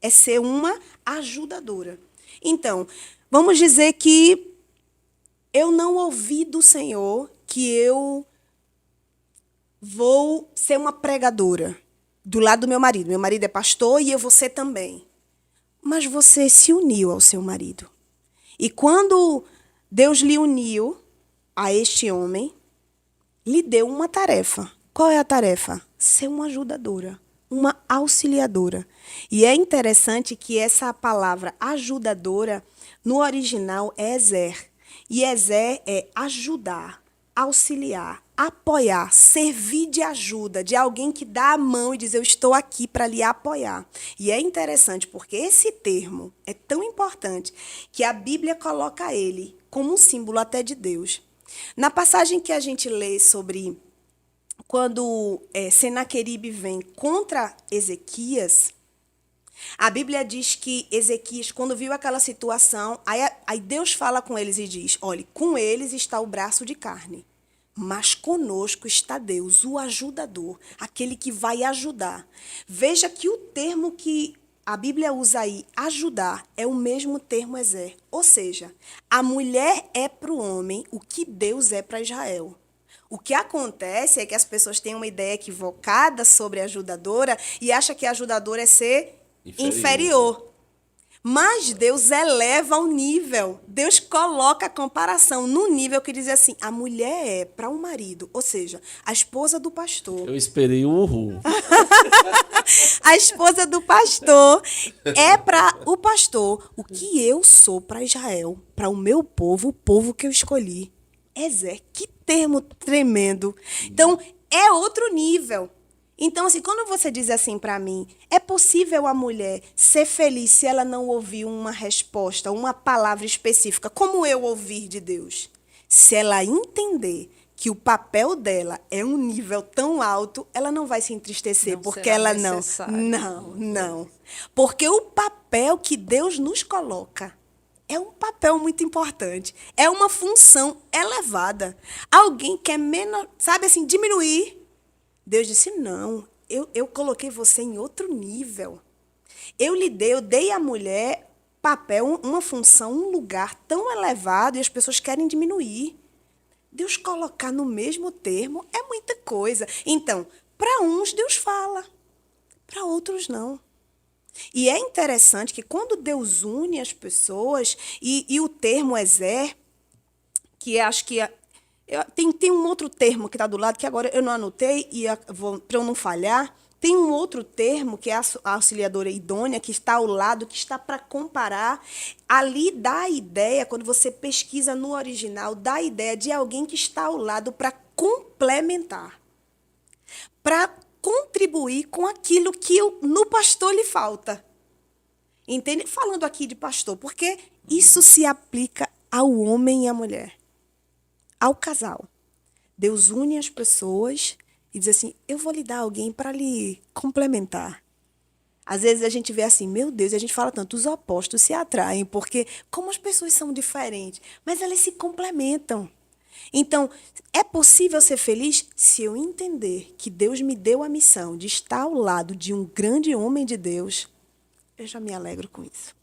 É ser uma ajudadora. Então, vamos dizer que eu não ouvi do Senhor que eu vou ser uma pregadora do lado do meu marido. Meu marido é pastor e eu vou ser também. Mas você se uniu ao seu marido. E quando Deus lhe uniu a este homem, lhe deu uma tarefa. Qual é a tarefa? Ser uma ajudadora, uma auxiliadora. E é interessante que essa palavra ajudadora, no original, é ezer. E ezer é ajudar, auxiliar, apoiar, servir de ajuda, de alguém que dá a mão e diz, eu estou aqui para lhe apoiar. E é interessante porque esse termo é tão importante que a Bíblia coloca ele como um símbolo até de Deus. Na passagem que a gente lê sobre quando Senaqueribe vem contra Ezequias, a Bíblia diz que Ezequias, quando viu aquela situação, aí Deus fala com eles e diz, olha, com eles está o braço de carne, mas conosco está Deus, o ajudador, aquele que vai ajudar. Veja que o termo que a Bíblia usa aí, ajudar, é o mesmo termo Ezer. Ou seja, a mulher é para o homem o que Deus é para Israel. O que acontece é que as pessoas têm uma ideia equivocada sobre a ajudadora e acham que a ajudadora é ser inferior. Mas Deus eleva o nível. Deus coloca a comparação no nível que diz assim, a mulher é para o marido, ou seja, a esposa do pastor. Eu esperei um uhul. A esposa do pastor é para o pastor o que eu sou para Israel, para o meu povo, o povo que eu escolhi. Ezer, que termo tremendo. Então, é outro nível. Então, assim, quando você diz assim para mim, é possível a mulher ser feliz se ela não ouvir uma resposta, uma palavra específica, como eu ouvir de Deus? Se ela entender que o papel dela é um nível tão alto, ela não vai se entristecer, Não porque será ela necessário. não. Porque o papel que Deus nos coloca é um papel muito importante. É uma função elevada. Alguém quer menos, sabe assim, diminuir. Deus disse, não, eu coloquei você em outro nível. Eu dei à mulher papel, uma função, um lugar tão elevado e as pessoas querem diminuir. Deus colocar no mesmo termo é muita coisa. Então, para uns Deus fala, para outros não. E é interessante que quando Deus une as pessoas, e o termo Ezer, que acho que tem um outro termo que está do lado, que agora eu não anotei, para eu não falhar, tem um outro termo, que é a auxiliadora idônea, que está ao lado, que está para comparar. Ali dá a ideia, quando você pesquisa no original, dá a ideia de alguém que está ao lado para complementar, para contribuir com aquilo que no pastor lhe falta. Entende? Falando aqui de pastor, porque isso se aplica ao homem e à mulher, ao casal. Deus une as pessoas e diz assim, eu vou lhe dar alguém para lhe complementar. Às vezes a gente vê assim, meu Deus, e a gente fala tanto, os opostos se atraem, porque como as pessoas são diferentes, mas elas se complementam. Então, é possível ser feliz se eu entender que Deus me deu a missão de estar ao lado de um grande homem de Deus. Eu já me alegro com isso.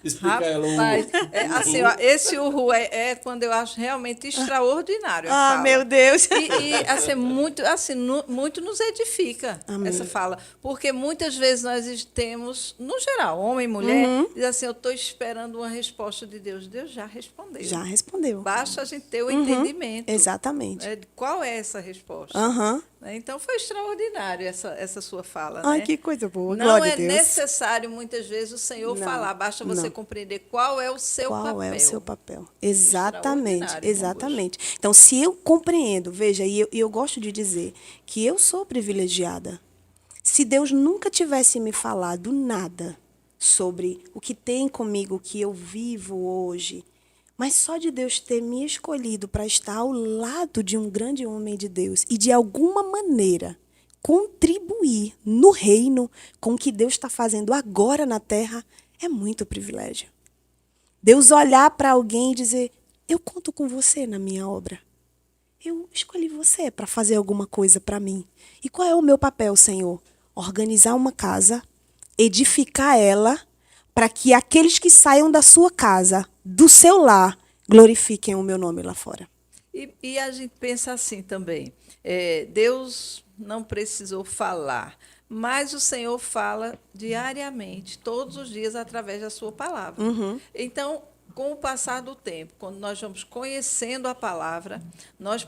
Explica ela um Rapaz, assim, ó, esse uhul é quando eu acho realmente extraordinário a fala. Meu Deus. E assim, muito nos edifica essa fala. Porque muitas vezes nós temos, no geral, homem e mulher, diz assim, eu estou esperando uma resposta de Deus. Deus já respondeu. Já respondeu. Basta a gente ter o entendimento. Exatamente. De qual é essa resposta. Então, foi extraordinário essa sua fala. Ai, né? que coisa boa. Não Glória é a Deus. necessário, muitas vezes, o Senhor falar. Basta você compreender qual é o seu papel. Qual é o seu papel? Exatamente, Extraordinário, exatamente. Então, se eu compreendo, veja, e eu gosto de dizer que eu sou privilegiada. Se Deus nunca tivesse me falado nada sobre o que tem comigo, o que eu vivo hoje, mas só de Deus ter me escolhido para estar ao lado de um grande homem de Deus e, de alguma maneira, contribuir no reino com o que Deus está fazendo agora na terra, é muito privilégio. Deus olhar para alguém e dizer, eu conto com você na minha obra. Eu escolhi você para fazer alguma coisa para mim. E qual é o meu papel, Senhor? Organizar uma casa, edificar ela, para que aqueles que saiam da sua casa, do seu lar, glorifiquem o meu nome lá fora. E a gente pensa assim também. Deus não precisou falar, mas o Senhor fala diariamente, todos os dias, através da sua palavra. Então, com o passar do tempo, quando nós vamos conhecendo a palavra, nós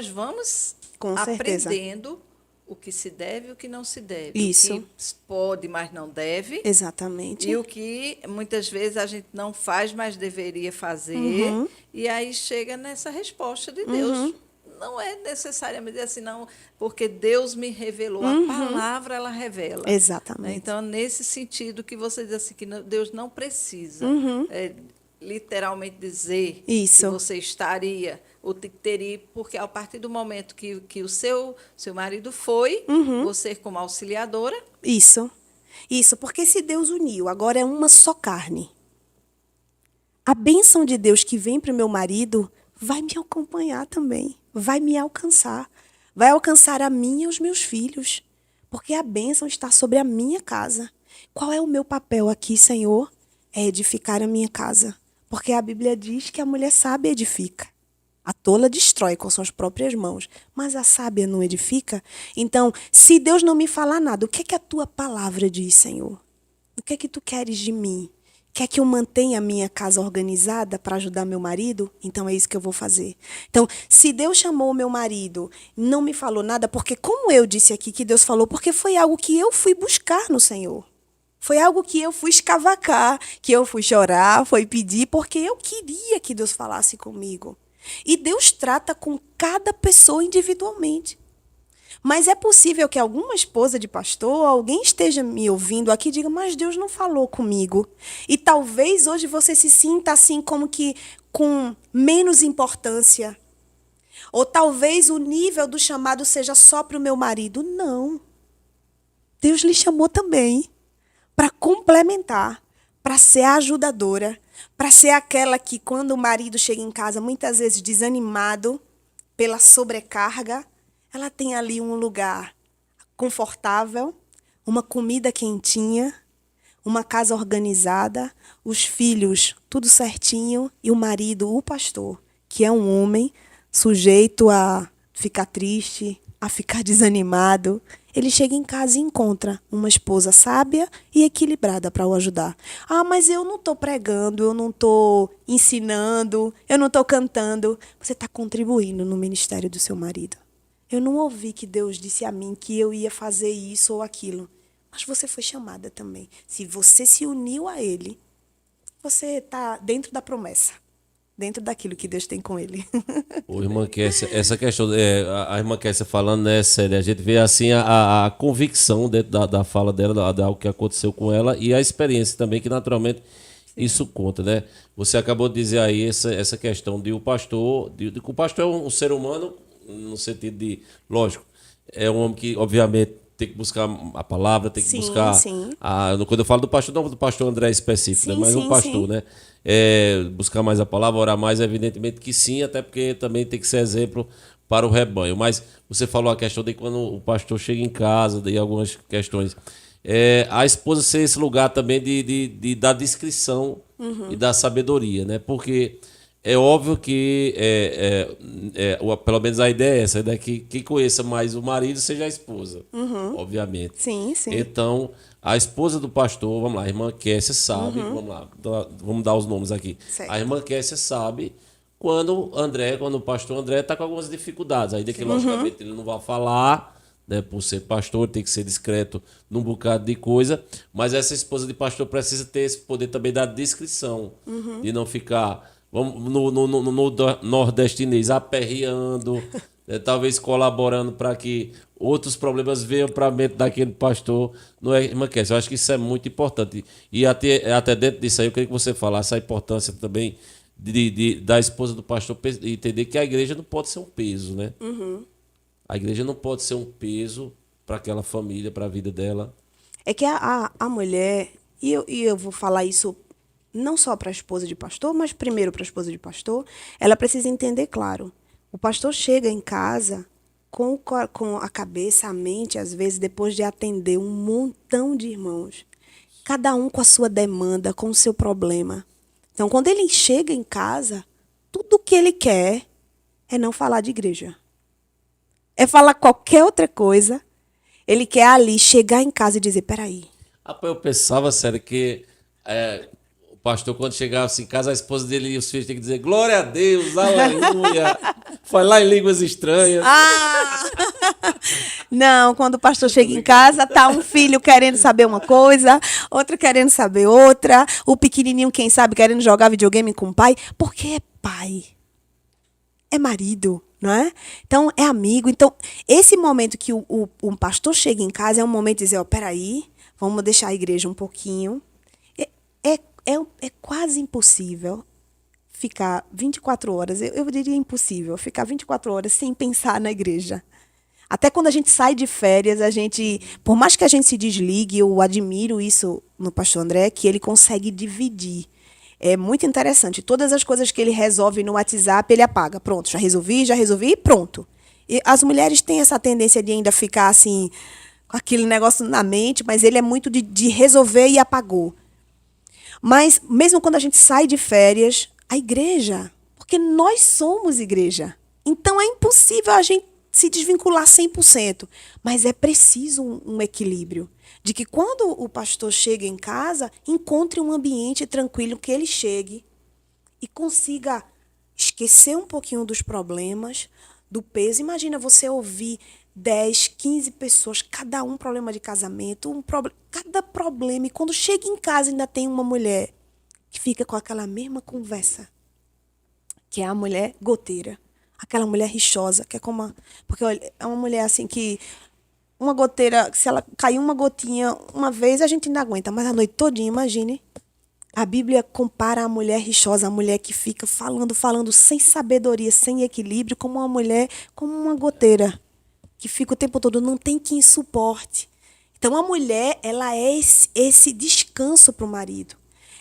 vamos Com certeza. aprendendo o que se deve e o que não se deve. Isso. O que pode, mas não deve. Exatamente. E o que muitas vezes a gente não faz, mas deveria fazer. E aí chega nessa resposta de Deus. Não é necessariamente assim, não, porque Deus me revelou. A palavra, ela revela. Exatamente. Então, nesse sentido que você diz assim, que Deus não precisa literalmente dizer Isso. que você estaria ou teria, porque a partir do momento que o seu marido foi, você como auxiliadora, Isso. Isso, porque se Deus uniu, agora é uma só carne. A bênção de Deus que vem para o meu marido vai me acompanhar também, vai me alcançar. Vai alcançar a mim e os meus filhos, porque a bênção está sobre a minha casa. Qual é o meu papel aqui, Senhor? É edificar a minha casa, porque a Bíblia diz que a mulher sábia edifica. A tola destrói com suas próprias mãos, mas a sábia não edifica. Então, se Deus não me falar nada, o que é que a tua palavra diz, Senhor? O que é que tu queres de mim? Quer que eu mantenha a minha casa organizada para ajudar meu marido? Então é isso que eu vou fazer. Então, se Deus chamou o meu marido, não me falou nada, porque como eu disse aqui que Deus falou, porque foi algo que eu fui buscar no Senhor. Foi algo que eu fui escavacar, que eu fui chorar, foi pedir, porque eu queria que Deus falasse comigo. E Deus trata com cada pessoa individualmente. Mas é possível que alguma esposa de pastor, alguém esteja me ouvindo aqui e diga, mas Deus não falou comigo. E talvez hoje você se sinta assim como que com menos importância. Ou talvez o nível do chamado seja só para o meu marido. Não. Deus lhe chamou também para complementar, para ser a ajudadora, para ser aquela que quando o marido chega em casa, muitas vezes desanimado pela sobrecarga, ela tem ali um lugar confortável, uma comida quentinha, uma casa organizada, os filhos tudo certinho e o marido, o pastor, que é um homem sujeito a ficar triste, a ficar desanimado. Ele chega em casa e encontra uma esposa sábia e equilibrada para o ajudar. Ah, mas eu não estou pregando, eu não estou ensinando, eu não estou cantando. Você está contribuindo no ministério do seu marido. Eu não ouvi que Deus disse a mim que eu ia fazer isso ou aquilo. Mas você foi chamada também. Se você se uniu a Ele, você está dentro da promessa. Dentro daquilo que Deus tem com Ele. Ô, irmã Kessia, essa questão, a irmã Kessia falando, né, sério, a gente vê assim a convicção dentro da fala dela, da algo que aconteceu com ela e a experiência também, que naturalmente isso conta, né? Você acabou de dizer aí essa questão de o pastor, de que o pastor é um ser humano, no sentido de, lógico, é um homem que, obviamente, tem que buscar a palavra, tem que Sim, buscar. sim. Quando eu falo do pastor, não do pastor André específico, né? Sim, Mas um sim, pastor, sim. né? Buscar mais a palavra, orar mais, evidentemente que sim, até porque também tem que ser exemplo para o rebanho. Mas você falou a questão de quando o pastor chega em casa, de algumas questões. A esposa ser esse lugar também da discrição e da sabedoria, né? Porque é óbvio que, pelo menos a ideia é essa, né? Que quem conheça mais o marido seja a esposa, obviamente. Sim, sim. Então, a esposa do pastor, vamos lá, a irmã Kessia sabe, vamos lá, vamos dar os nomes aqui. Certo. A irmã Kessia sabe quando o pastor André está com algumas dificuldades, ainda que logicamente ele não vai falar, né, por ser pastor, tem que ser discreto num bocado de coisa, mas essa esposa de pastor precisa ter esse poder também da discrição, de não ficar no nordestinês aperreando, né, talvez colaborando para que outros problemas venham para a mente daquele pastor. Não é, irmã Kessia? Eu acho que isso é muito importante. E até dentro disso aí, eu queria que você falasse a importância também da esposa do pastor entender que a igreja não pode ser um peso, né? A igreja não pode ser um peso para aquela família, para a vida dela. É que a mulher, e eu vou falar isso não só para a esposa de pastor, mas primeiro para a esposa de pastor, ela precisa entender, claro, o pastor chega em casa com a cabeça, a mente, às vezes, depois de atender um montão de irmãos, cada um com a sua demanda, com o seu problema. Então, quando ele chega em casa, tudo o que ele quer é não falar de igreja. É falar qualquer outra coisa. Ele quer ali chegar em casa e dizer, peraí. Rapaz, eu pensava, sério, que o pastor, quando chegava assim em casa, a esposa dele e os filhos tinham que dizer glória a Deus, aleluia, falar em línguas estranhas. Não, quando o pastor chega em casa, tá um filho querendo saber uma coisa, outro querendo saber outra, o pequenininho, quem sabe, querendo jogar videogame com o pai, porque é pai. É marido, não é? Então, é amigo. Então, esse momento que o pastor chega em casa é um momento de dizer, peraí, vamos deixar a igreja um pouquinho. É quase impossível ficar 24 horas, eu diria impossível, ficar 24 horas sem pensar na igreja. Até quando a gente sai de férias, por mais que a gente se desligue, eu admiro isso no pastor André, que ele consegue dividir. É muito interessante. Todas as coisas que ele resolve no WhatsApp, ele apaga. Pronto, já resolvi e pronto. E as mulheres têm essa tendência de ainda ficar assim, com aquele negócio na mente, mas ele é muito de resolver e apagou. Mas, mesmo quando a gente sai de férias, a igreja, porque nós somos igreja. Então, é impossível a gente se desvincular 100%. Mas é preciso um equilíbrio. De que quando o pastor chega em casa, encontre um ambiente tranquilo, que ele chegue e consiga esquecer um pouquinho dos problemas, do peso. Imagina você ouvir 10, 15 pessoas, cada um problema de casamento, cada problema. E quando chega em casa ainda tem uma mulher que fica com aquela mesma conversa, que é a mulher goteira. Aquela mulher rixosa, que é como porque olha, é uma mulher assim que uma goteira, se ela cair uma gotinha uma vez, a gente ainda aguenta, mas a noite todinha, imagine. A Bíblia compara a mulher rixosa, a mulher que fica falando sem sabedoria, sem equilíbrio, como uma mulher, como uma goteira, que fica o tempo todo, não tem quem suporte. Então, a mulher, ela é esse descanso para o marido.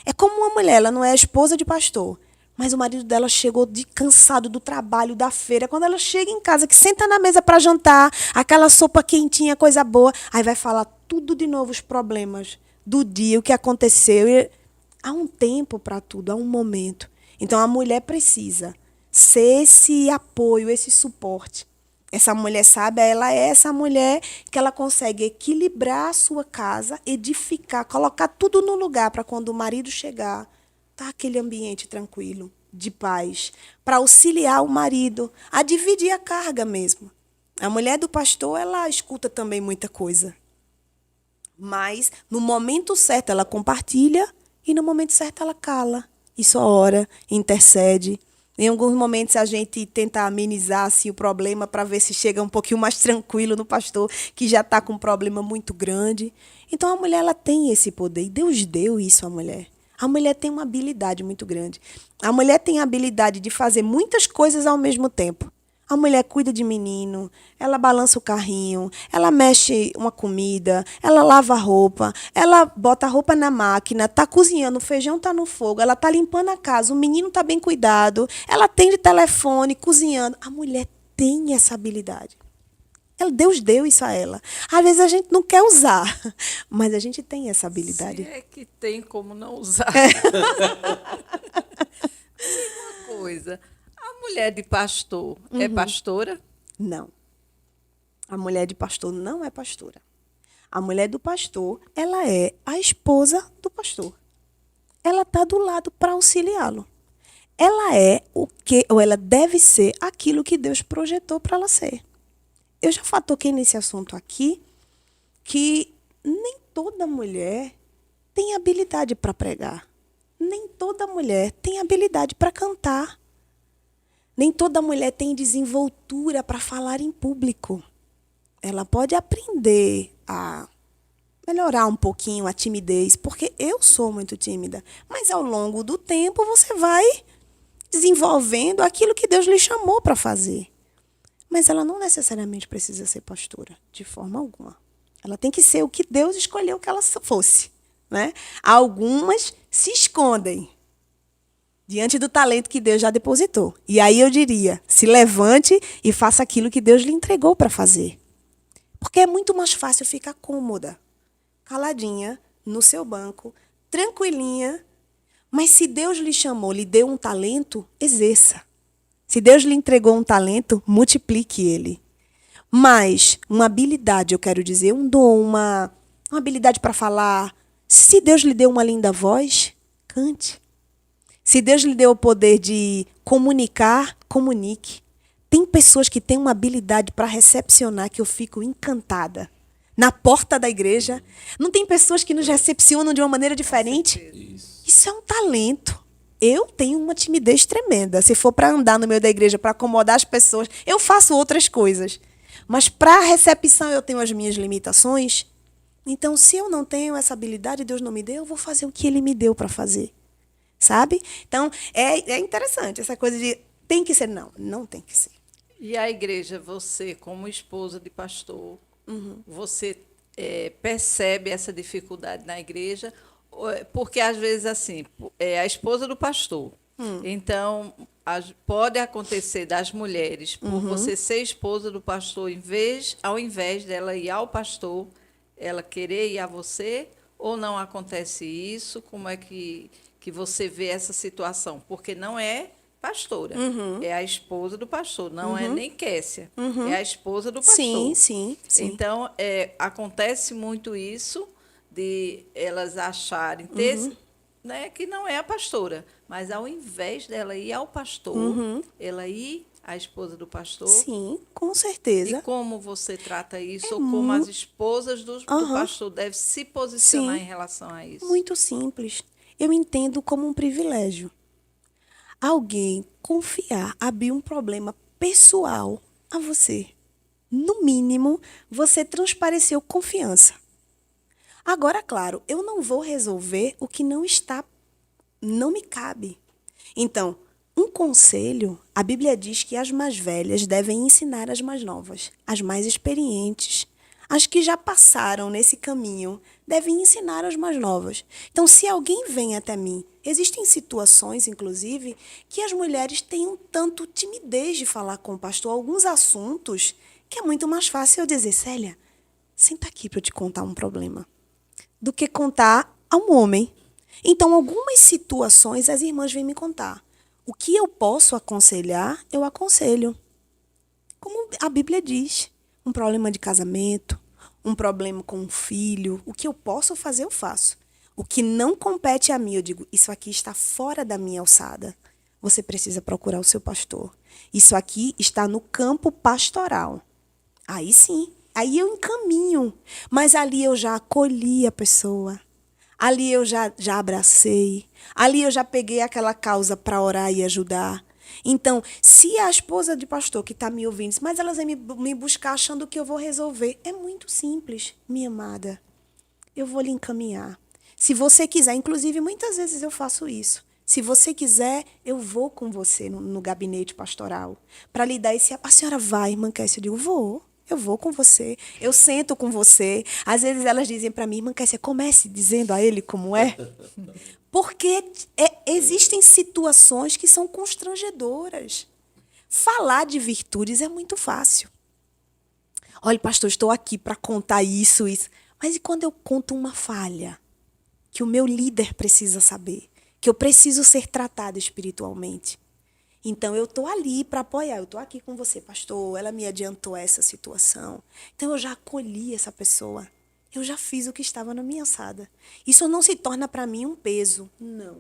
É como uma mulher, ela não é a esposa de pastor, mas o marido dela chegou cansado do trabalho, da feira. Quando ela chega em casa, que senta na mesa para jantar, aquela sopa quentinha, coisa boa, aí vai falar tudo de novo, os problemas do dia, o que aconteceu. Há um tempo para tudo, há um momento. Então, a mulher precisa ser esse apoio, esse suporte. Essa mulher sábia, ela é essa mulher que ela consegue equilibrar a sua casa, edificar, colocar tudo no lugar para quando o marido chegar, tá aquele ambiente tranquilo, de paz, para auxiliar o marido a dividir a carga mesmo. A mulher do pastor, ela escuta também muita coisa. Mas, no momento certo, ela compartilha e no momento certo ela cala. E só ora, intercede. Em alguns momentos a gente tenta amenizar assim, o problema para ver se chega um pouquinho mais tranquilo no pastor, que já está com um problema muito grande. Então a mulher ela tem esse poder. E Deus deu isso à mulher. A mulher tem uma habilidade muito grande. A mulher tem a habilidade de fazer muitas coisas ao mesmo tempo. A mulher cuida de menino, ela balança o carrinho, ela mexe uma comida, ela lava a roupa, ela bota a roupa na máquina, está cozinhando, o feijão está no fogo, ela está limpando a casa, o menino está bem cuidado, ela atende telefone, cozinhando. A mulher tem essa habilidade. Deus deu isso a ela. Às vezes a gente não quer usar, mas a gente tem essa habilidade. Se é que tem como não usar. Uma coisa, a mulher de pastor é pastora? Não. A mulher de pastor não é pastora. A mulher do pastor, ela é a esposa do pastor. Ela está do lado para auxiliá-lo. Ela é o que, ou ela deve ser aquilo que Deus projetou para ela ser. Eu já toquei nesse assunto aqui, que nem toda mulher tem habilidade para pregar. Nem toda mulher tem habilidade para cantar. Nem toda mulher tem desenvoltura para falar em público. Ela pode aprender a melhorar um pouquinho a timidez, porque eu sou muito tímida. Mas ao longo do tempo você vai desenvolvendo aquilo que Deus lhe chamou para fazer. Mas ela não necessariamente precisa ser pastora, de forma alguma. Ela tem que ser o que Deus escolheu que ela fosse, né? Algumas se escondem diante do talento que Deus já depositou. E aí eu diria, se levante e faça aquilo que Deus lhe entregou para fazer. Porque é muito mais fácil ficar cômoda, caladinha, no seu banco, tranquilinha. Mas se Deus lhe chamou, lhe deu um talento, exerça. Se Deus lhe entregou um talento, multiplique ele. Mas uma habilidade, eu quero dizer, um dom, uma habilidade para falar. Se Deus lhe deu uma linda voz, cante. Se Deus lhe deu o poder de comunicar, comunique. Tem pessoas que têm uma habilidade para recepcionar que eu fico encantada. Na porta da igreja, não tem pessoas que nos recepcionam de uma maneira diferente? Isso é um talento. Eu tenho uma timidez tremenda. Se for para andar no meio da igreja, para acomodar as pessoas, eu faço outras coisas. Mas para a recepção eu tenho as minhas limitações. Então, se eu não tenho essa habilidade, Deus não me deu, eu vou fazer o que Ele me deu para fazer. sabe? Então, é interessante essa coisa de tem que ser. Não, não tem que ser. E a igreja, você, como esposa de pastor, você percebe essa dificuldade na igreja? Porque, às vezes, assim, é a esposa do pastor. Então, pode acontecer das mulheres, por você ser esposa do pastor, ao invés dela ir ao pastor, ela querer ir a você, ou não acontece isso? Como é que você vê essa situação? Porque não é pastora, é a esposa do pastor, não é nem Kessia, é a esposa do pastor. Sim, sim, sim. Então, acontece muito isso de elas acharem né, que não é a pastora, mas ao invés dela ir ao pastor, ela ir à esposa do pastor. Sim, com E certeza. como você trata isso, ou como as esposas do pastor devem se posicionar Sim. em relação a isso? Muito simples. Eu entendo como um privilégio. Alguém confiar, abrir um problema pessoal a você. No mínimo, você transpareceu confiança. Agora, claro, eu não vou resolver o que não me cabe. Então, um conselho, a Bíblia diz que as mais velhas devem ensinar as mais novas, as mais experientes, as que já passaram nesse caminho, devem ensinar as mais novas. Então, se alguém vem até mim, existem situações, inclusive, que as mulheres têm um tanto timidez de falar com o pastor alguns assuntos que é muito mais fácil eu dizer, Célia, senta aqui para eu te contar um problema, do que contar a um homem. Então, algumas situações as irmãs vêm me contar. O que eu posso aconselhar, eu aconselho. Como a Bíblia diz, um problema de casamento, um problema com um filho, o que eu posso fazer, eu faço. O que não compete a mim, eu digo, isso aqui está fora da minha alçada. Você precisa procurar o seu pastor. Isso aqui está no campo pastoral. Aí sim, aí eu encaminho. Mas ali eu já acolhi a pessoa. Ali eu já abracei. Ali eu já peguei aquela causa para orar e ajudar. Então, se a esposa de pastor que está me ouvindo diz, mas elas vêm me buscar achando que eu vou resolver. É muito simples, minha amada. Eu vou lhe encaminhar. Se você quiser, inclusive muitas vezes eu faço isso. Se você quiser, eu vou com você no gabinete pastoral. Para lhe dar esse... A senhora vai, irmã Kessia? Eu digo, vou. Eu vou com você. Eu sento com você. Às vezes elas dizem para mim, irmã Kessia, comece dizendo a ele como é. Porque existem situações que são constrangedoras. Falar de virtudes é muito fácil. Olha, pastor, estou aqui para contar isso. Mas e quando eu conto uma falha? Que o meu líder precisa saber. Que eu preciso ser tratada espiritualmente. Então, eu estou ali para apoiar. Eu estou aqui com você, pastor. Ela me adiantou essa situação. Então, eu já acolhi essa pessoa. Eu já fiz o que estava na minha alçada. Isso não se torna para mim um peso. Não.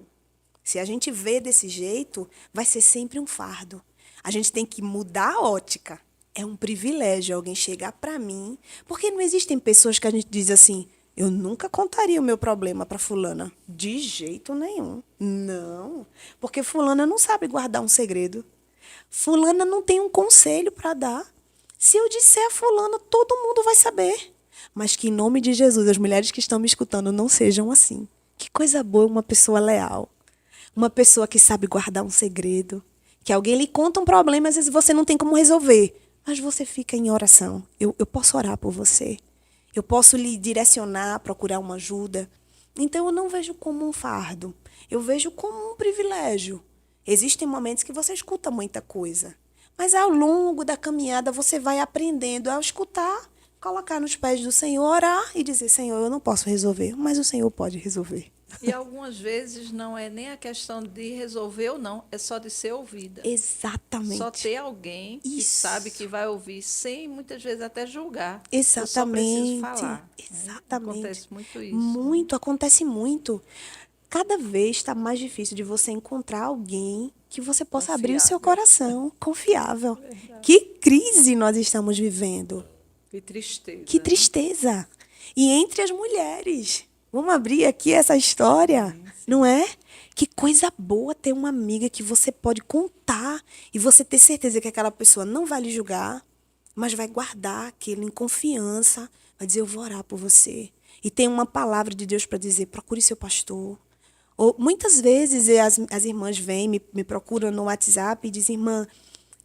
Se a gente vê desse jeito, vai ser sempre um fardo. A gente tem que mudar a ótica. É um privilégio alguém chegar para mim. Porque não existem pessoas que a gente diz assim, eu nunca contaria o meu problema para fulana. De jeito nenhum. Não. Porque fulana não sabe guardar um segredo. Fulana não tem um conselho para dar. Se eu disser a fulana, todo mundo vai saber. Mas que em nome de Jesus, as mulheres que estão me escutando não sejam assim. Que coisa boa uma pessoa leal. Uma pessoa que sabe guardar um segredo. Que alguém lhe conta um problema, às vezes você não tem como resolver. Mas você fica em oração. Eu posso orar por você. Eu posso lhe direcionar, procurar uma ajuda. Então, eu não vejo como um fardo. Eu vejo como um privilégio. Existem momentos que você escuta muita coisa. Mas ao longo da caminhada, você vai aprendendo a escutar, colocar nos pés do Senhor, orar e dizer, Senhor, eu não posso resolver, mas o Senhor pode resolver. E algumas vezes não é nem a questão de resolver ou não, é só de ser ouvida. Exatamente. Só ter alguém que Isso. sabe que vai ouvir sem, muitas vezes, até julgar. Exatamente. Eu só preciso falar. Exatamente. Acontece muito isso. Muito, acontece muito. Cada vez está mais difícil de você encontrar alguém que você possa abrir o seu coração, confiável. Que crise nós estamos vivendo. Que tristeza. Que tristeza. E entre as mulheres. Vamos abrir aqui essa história, não é? Que coisa boa ter uma amiga que você pode contar e você ter certeza que aquela pessoa não vai lhe julgar, mas vai guardar aquilo em confiança, vai dizer, eu vou orar por você. E tem uma palavra de Deus para dizer, procure seu pastor, Ou, muitas vezes as irmãs vêm, me procuram no WhatsApp e dizem, irmã,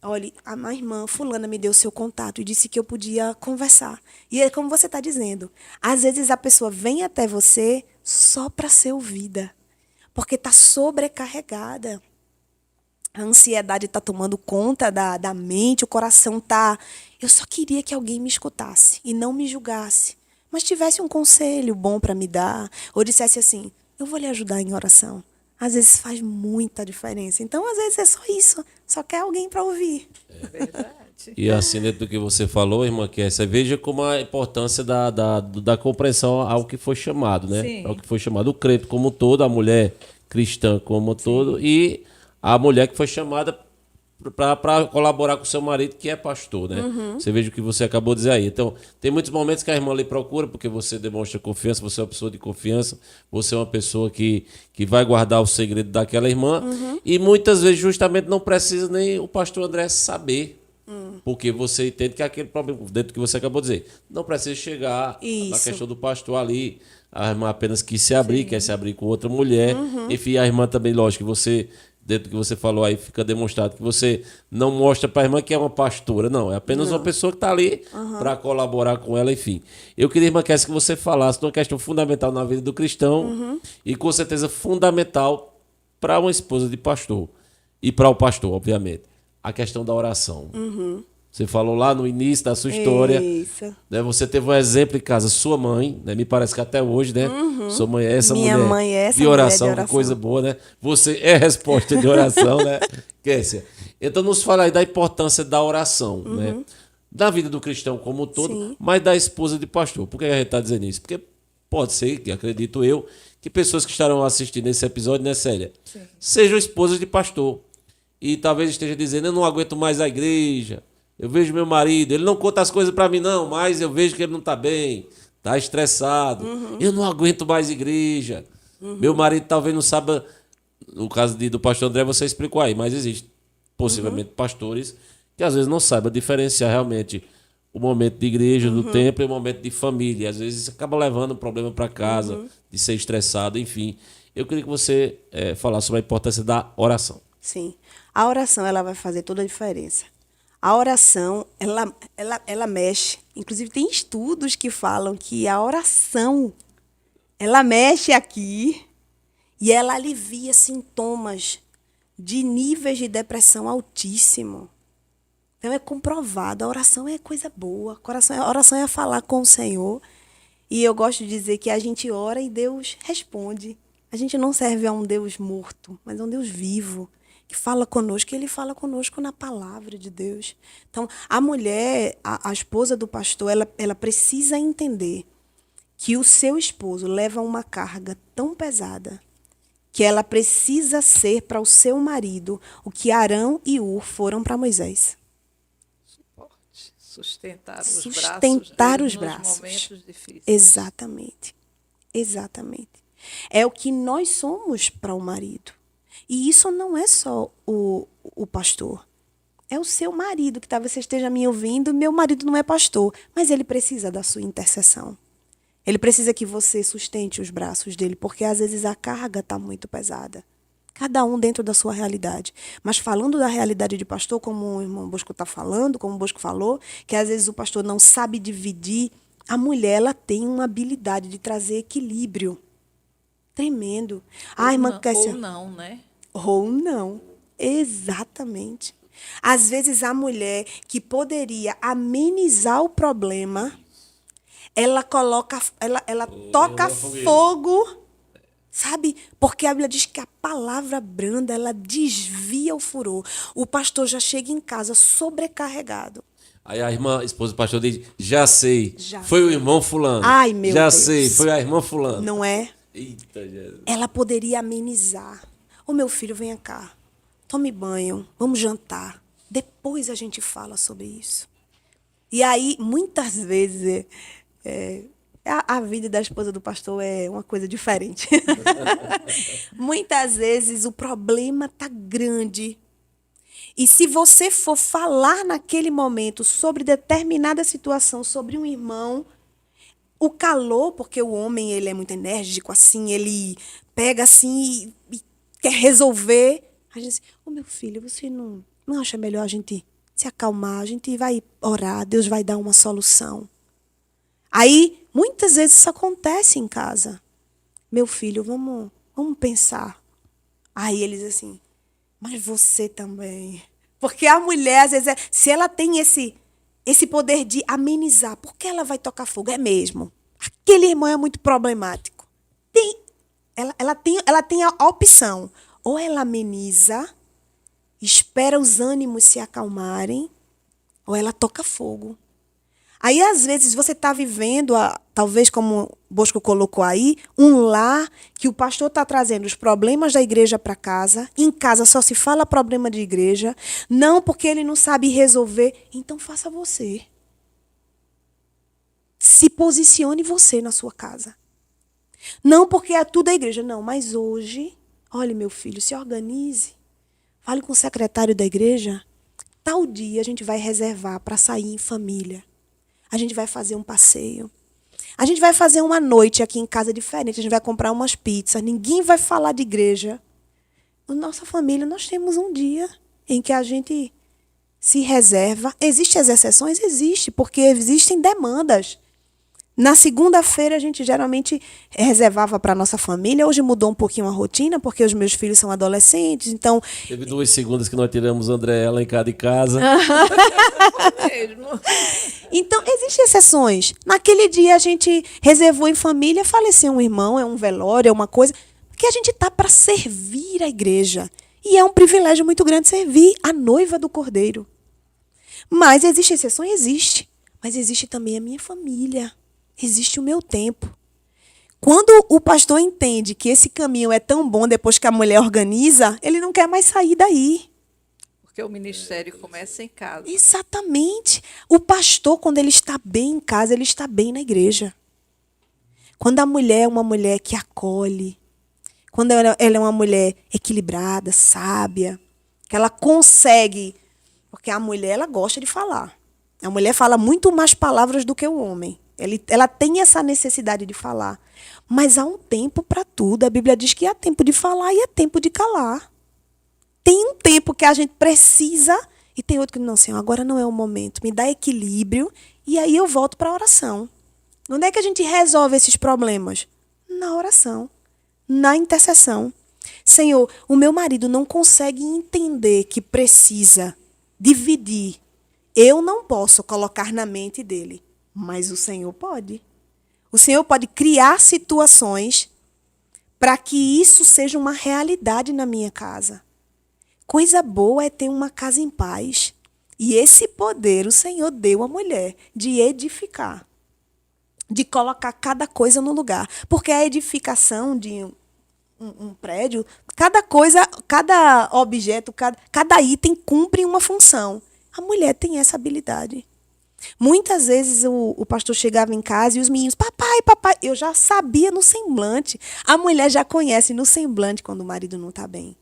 olha, a irmã fulana me deu seu contato e disse que eu podia conversar. E é como você está dizendo, às vezes a pessoa vem até você só para ser ouvida, porque está sobrecarregada. A ansiedade está tomando conta da mente, o coração está... Eu só queria que alguém me escutasse e não me julgasse, mas tivesse um conselho bom para me dar, ou dissesse assim, eu vou lhe ajudar em oração. Às vezes faz muita diferença. Então, às vezes é só isso, só quer alguém para ouvir. Verdade. E assim, dentro do que você falou, irmã Kessia, veja como a importância da compreensão ao que foi chamado, né? Sim. Ao que foi chamado o crente como um todo, a mulher cristã como um todo, e a mulher que foi chamada para colaborar com o seu marido, que é pastor, né? Você veja o que você acabou de dizer aí. Então, tem muitos momentos que a irmã lhe procura, porque você demonstra confiança, você é uma pessoa de confiança, você é uma pessoa que vai guardar o segredo daquela irmã, e muitas vezes justamente não precisa nem o pastor André saber. Porque você entende que aquele problema, dentro do que você acabou de dizer, não precisa chegar na Isso. questão do pastor ali. A irmã apenas quis se abrir, quer se abrir com outra mulher. Enfim, a irmã também, lógico, que você, dentro do que você falou aí, fica demonstrado que você não mostra para a irmã que é uma pastora. Não, é apenas uma pessoa que está ali para colaborar com ela, enfim. Eu queria, irmã Kessia, que você falasse de uma questão fundamental na vida do cristão e com certeza fundamental para uma esposa de pastor e para o pastor, obviamente. A questão da oração. Você falou lá no início da sua história. Isso. Né, você teve um exemplo em casa, sua mãe, né, me parece que até hoje, né? Sua mãe é essa Minha mulher mãe é essa de mulher oração, de que oração. coisa boa, né? Você é resposta de oração, né? Kessia. Então, nos fala aí da importância da oração, né? Da vida do cristão como um todo, Sim. mas da esposa de pastor. Por que a gente está dizendo isso? Porque pode ser, que acredito eu, que pessoas que estarão assistindo esse episódio, né, Célia? Sejam esposas de pastor. E talvez esteja dizendo, eu não aguento mais a igreja, eu vejo meu marido, ele não conta as coisas para mim não, mas eu vejo que ele não está bem, está estressado, eu não aguento mais igreja, meu marido talvez não saiba, no caso do pastor André você explicou aí, mas existe possivelmente pastores que às vezes não saibam diferenciar realmente o momento de igreja, do templo e o momento de família, às vezes isso acaba levando o problema para casa, de ser estressado, enfim. Eu queria que você falasse sobre a importância da oração. Sim. A oração, ela vai fazer toda a diferença. A oração, ela mexe. Inclusive, tem estudos que falam que a oração, ela mexe aqui e ela alivia sintomas de níveis de depressão altíssimo. Então, é comprovado. A oração é coisa boa. A oração é falar com o Senhor. E eu gosto de dizer que a gente ora e Deus responde. A gente não serve a um Deus morto, mas a um Deus vivo, que fala conosco, e ele fala conosco na palavra de Deus. Então, a mulher, a esposa do pastor, ela precisa entender que o seu esposo leva uma carga tão pesada que ela precisa ser para o seu marido o que Arão e Ur foram para Moisés. Sustentar Sustentar os nos braços. momentos difíceis. Exatamente. Exatamente. É o que nós somos para o marido. E isso não é só o pastor. É o seu marido, que talvez você esteja me ouvindo. Meu marido não é pastor, mas ele precisa da sua intercessão. Ele precisa que você sustente os braços dele, porque às vezes a carga está muito pesada. Cada um dentro da sua realidade. Mas falando da realidade de pastor, como o irmão Bosco está falando, como o Bosco falou, que às vezes o pastor não sabe dividir, a mulher ela tem uma habilidade de trazer equilíbrio. Tremendo. Ah, irmã Kessia. Ou não, né? Ou não. Exatamente. Às vezes a mulher que poderia amenizar o problema, ela toca fogo, sabe? Porque a Bíblia diz que a palavra branda, ela desvia o furor. O pastor já chega em casa sobrecarregado. Aí a irmã, esposa do pastor, diz, já sei, Já foi o irmão fulano. Ai, meu já Deus. sei, foi a irmã fulano. Não é? Eita, Jesus. Ela poderia amenizar. Ô, meu filho, venha cá. Tome banho, vamos jantar. Depois a gente fala sobre isso. E aí, muitas vezes, a vida da esposa do pastor é uma coisa diferente. Muitas vezes o problema está grande. E se você for falar naquele momento sobre determinada situação, sobre um irmão, o calor, porque o homem ele é muito enérgico, assim, ele pega assim e quer resolver. A gente diz, meu filho, você não acha melhor a gente se acalmar, a gente vai orar, Deus vai dar uma solução. Aí, muitas vezes isso acontece em casa. Meu filho, vamos pensar. Aí eles assim, mas você também. Porque a mulher, às vezes, se ela tem esse poder de amenizar, por que ela vai tocar fogo? É mesmo. Aquele irmão é muito problemático. Ela tem a opção. Ou ela ameniza, espera os ânimos se acalmarem, ou ela toca fogo. Aí, às vezes, você está vivendo, talvez como o Bosco colocou aí, um lar que o pastor está trazendo os problemas da igreja para casa. Em casa só se fala problema de igreja. Não porque ele não sabe resolver. Então, faça você. Se posicione você na sua casa. Não porque é tudo a igreja. Não, mas hoje, olhe, meu filho, se organize. Fale com o secretário da igreja. Tal dia a gente vai reservar para sair em família. A gente vai fazer um passeio. A gente vai fazer uma noite aqui em casa diferente. A gente vai comprar umas pizzas. Ninguém vai falar de igreja. Na nossa família, nós temos um dia em que a gente se reserva. Existem as exceções? Existe, porque existem demandas. Na segunda-feira, a gente geralmente reservava para a nossa família. Hoje mudou um pouquinho a rotina, porque os meus filhos são adolescentes. Então, Teve 2 segundos que nós tiramos André ela em cada casa. Então, existem exceções. Naquele dia, a gente reservou em família, faleceu um irmão, é um velório, é uma coisa, que a gente está para servir a igreja. E é um privilégio muito grande servir a noiva do Cordeiro. Mas existe exceção? Existe. Mas existe também a minha família. Existe o meu tempo. Quando o pastor entende que esse caminho é tão bom depois que a mulher organiza, ele não quer mais sair daí. Porque o ministério começa em casa. Exatamente. O pastor, quando ele está bem em casa, ele está bem na igreja. Quando a mulher é uma mulher que acolhe, quando ela é uma mulher equilibrada, sábia, que ela consegue, porque a mulher ela gosta de falar. A mulher fala muito mais palavras do que o homem. Ela tem essa necessidade de falar. Mas há um tempo para tudo. A Bíblia diz que há tempo de falar e há tempo de calar. Tem um tempo que a gente precisa e tem outro que não, Senhor, agora não é o momento. Me dá equilíbrio e aí eu volto para a oração. Onde é que a gente resolve esses problemas? Na oração, na intercessão. Senhor, o meu marido não consegue entender que precisa dividir. Eu não posso colocar na mente dele, mas o Senhor pode. O Senhor pode criar situações para que isso seja uma realidade na minha casa. Coisa boa é ter uma casa em paz. E esse poder o Senhor deu à mulher de edificar, de colocar cada coisa no lugar. Porque a edificação de um prédio, cada coisa, cada objeto, cada item cumpre uma função. A mulher tem essa habilidade. Muitas vezes o pastor chegava em casa e os meninos, papai, papai, eu já sabia no semblante. A mulher já conhece no semblante quando o marido não está bem.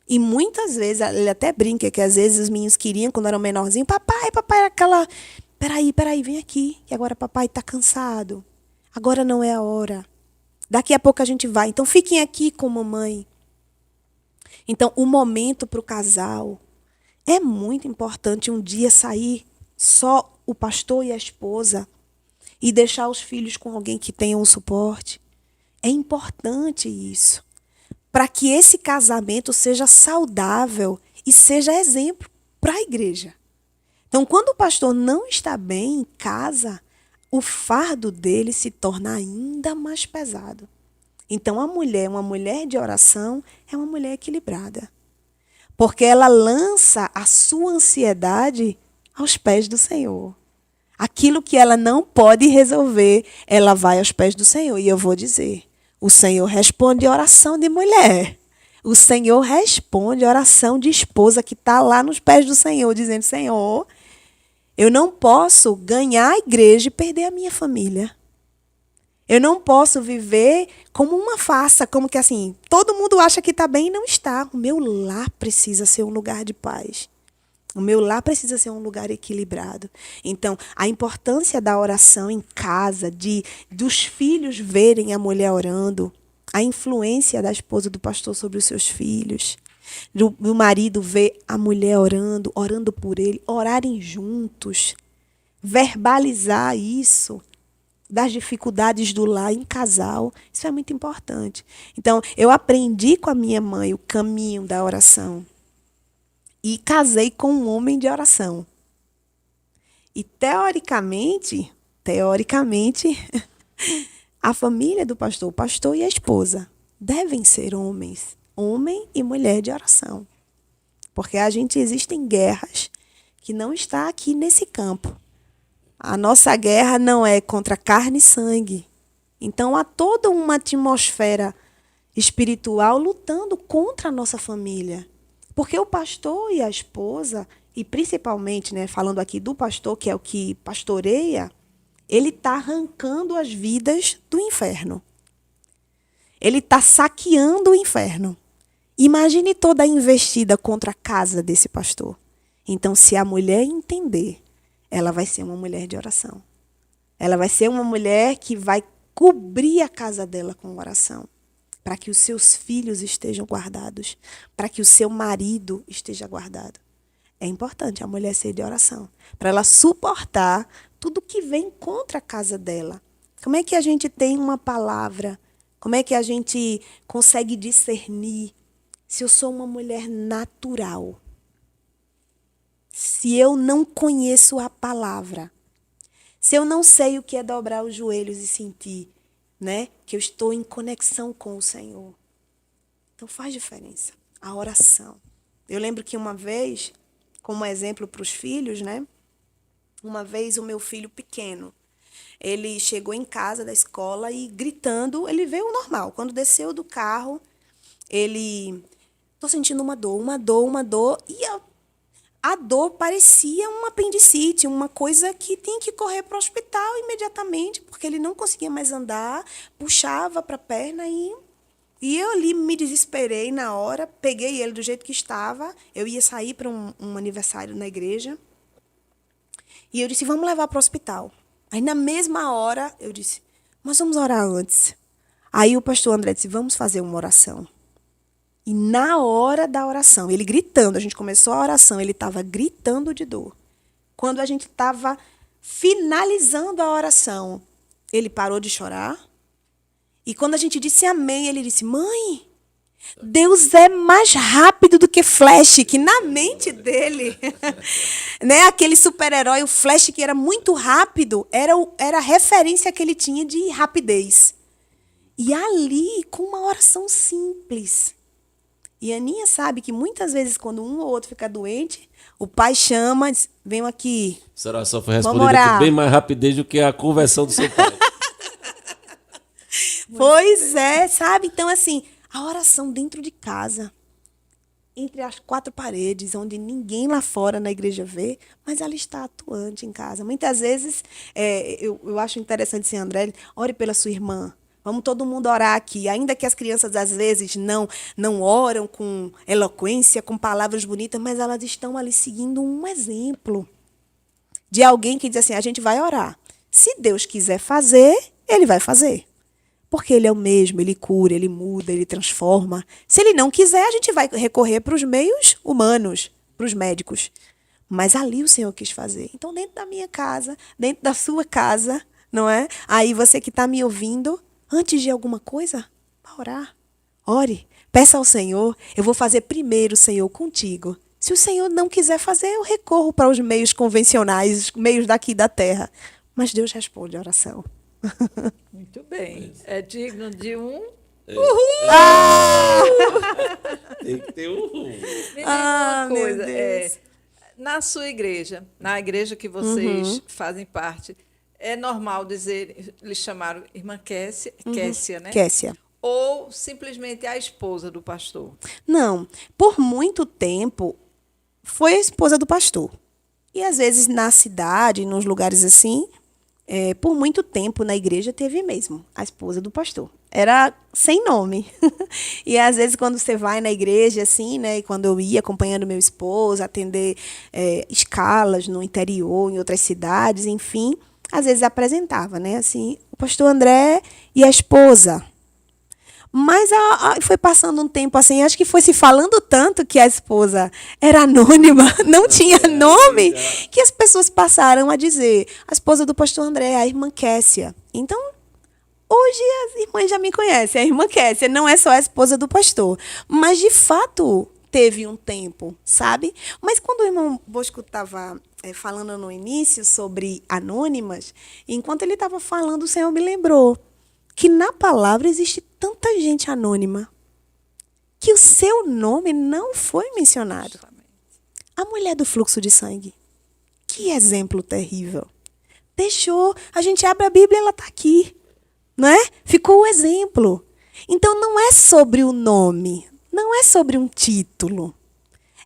E muitas vezes, ele até brinca que às vezes os meninos queriam, quando eram menorzinhos, papai, papai, aquela... Peraí, vem aqui, que agora papai está cansado. Agora não é a hora. Daqui a pouco a gente vai. Então fiquem aqui com mamãe. Então o momento para o casal é muito importante um dia sair só o pastor e a esposa e deixar os filhos com alguém que tenha um suporte. É importante isso. Para que esse casamento seja saudável e seja exemplo para a igreja. Então, quando o pastor não está bem em casa, o fardo dele se torna ainda mais pesado. Então, a mulher, uma mulher de oração, é uma mulher equilibrada. Porque ela lança a sua ansiedade aos pés do Senhor. Aquilo que ela não pode resolver, ela vai aos pés do Senhor. E eu vou dizer, o Senhor responde oração de mulher. O Senhor responde oração de esposa que está lá nos pés do Senhor, dizendo, Senhor, eu não posso ganhar a igreja e perder a minha família. Eu não posso viver como uma farsa, como que assim, todo mundo acha que está bem e não está. O meu lar precisa ser um lugar de paz. O meu lar precisa ser um lugar equilibrado. Então, a importância da oração em casa, dos filhos verem a mulher orando, a influência da esposa do pastor sobre os seus filhos, do marido ver a mulher orando, orando por ele, orarem juntos, verbalizar isso, das dificuldades do lar em casal, isso é muito importante. Então, eu aprendi com a minha mãe o caminho da oração. E casei com um homem de oração. E teoricamente, a família do pastor, o pastor e a esposa, devem ser homens, homem e mulher de oração. Porque existem guerras que não está aqui nesse campo. A nossa guerra não é contra carne e sangue. Então há toda uma atmosfera espiritual lutando contra a nossa família. Porque o pastor e a esposa, e principalmente, né, falando aqui do pastor, que é o que pastoreia, ele está arrancando as vidas do inferno. Ele está saqueando o inferno. Imagine toda a investida contra a casa desse pastor. Então, se a mulher entender, ela vai ser uma mulher de oração. Ela vai ser uma mulher que vai cobrir a casa dela com oração, para que os seus filhos estejam guardados, para que o seu marido esteja guardado. É importante a mulher ser de oração, para ela suportar tudo que vem contra a casa dela. Como é que a gente tem uma palavra? Como é que a gente consegue discernir se eu sou uma mulher natural? Se eu não conheço a palavra, se eu não sei o que é dobrar os joelhos e sentir, né, que eu estou em conexão com o Senhor. Então faz diferença a oração. Eu lembro que uma vez, como exemplo para os filhos, né, uma vez o meu filho pequeno, ele chegou em casa da escola e gritando, ele veio normal. Quando desceu do carro, ele, estou sentindo uma dor, e a dor parecia um apendicite, uma coisa que tinha que correr para o hospital imediatamente, porque ele não conseguia mais andar, puxava para a perna e eu ali me desesperei na hora, peguei ele do jeito que estava, eu ia sair para um aniversário na igreja, e eu disse, vamos levar para o hospital. Aí na mesma hora eu disse, mas vamos orar antes. Aí o pastor André disse, vamos fazer uma oração. E na hora da oração, ele gritando, a gente começou a oração, ele estava gritando de dor. Quando a gente estava finalizando a oração, ele parou de chorar. E quando a gente disse amém, ele disse, mãe, Deus é mais rápido do que Flash, que na mente dele, né, aquele super-herói, o Flash, que era muito rápido, era a referência que ele tinha de rapidez. E ali, com uma oração simples. E a Aninha sabe que muitas vezes, quando um ou outro fica doente, o pai chama, diz, venham aqui. Essa oração foi respondida com bem mais rapidez do que a conversão do seu pai. Pois é, sabe? Então, assim, a oração dentro de casa, entre as quatro paredes, onde ninguém lá fora na igreja vê, mas ela está atuante em casa. Muitas vezes, eu acho interessante, assim, André, ore pela sua irmã. Vamos todo mundo orar aqui. Ainda que as crianças, às vezes, não oram com eloquência, com palavras bonitas, mas elas estão ali seguindo um exemplo de alguém que diz assim, a gente vai orar. Se Deus quiser fazer, Ele vai fazer. Porque Ele é o mesmo, Ele cura, Ele muda, Ele transforma. Se Ele não quiser, a gente vai recorrer para os meios humanos, para os médicos. Mas ali o Senhor quis fazer. Então, dentro da minha casa, dentro da sua casa, não é? Aí você que está me ouvindo, antes de alguma coisa, vá orar. Ore, peça ao Senhor, eu vou fazer primeiro, Senhor, contigo. Se o Senhor não quiser fazer, eu recorro para os meios convencionais, os meios daqui da terra. Mas Deus responde a oração. Muito bem. É digno de um... Uhul! Tem que ter um. Me diga uma meu coisa, Deus. na sua igreja, na igreja que vocês fazem parte, é normal dizer, lhe chamaram irmã Kessia, né? Kessia. Ou simplesmente a esposa do pastor? Não, por muito tempo foi a esposa do pastor. E às vezes na cidade, nos lugares assim, por muito tempo na igreja teve mesmo a esposa do pastor. era sem nome. E às vezes quando você vai na igreja, assim, né? E quando eu ia acompanhando meu esposo, atender escalas no interior, em outras cidades, enfim, às vezes apresentava, né? Assim, o pastor André e a esposa. Mas foi passando um tempo assim, acho que foi se falando tanto que a esposa era anônima, não tinha nome, que as pessoas passaram a dizer, a esposa do pastor André, a irmã Kessia. Então, hoje as irmãs já me conhecem, a irmã Kessia não é só a esposa do pastor, mas de fato teve um tempo, sabe? Mas quando o irmão Bosco estava falando no início sobre anônimas, enquanto ele estava falando, o Senhor me lembrou que na palavra existe tanta gente anônima que o seu nome não foi mencionado. A mulher do fluxo de sangue. Que exemplo terrível. Deixou, a gente abre a Bíblia e ela está aqui. Não é? Ficou o exemplo. Então não é sobre o nome, não é sobre um título.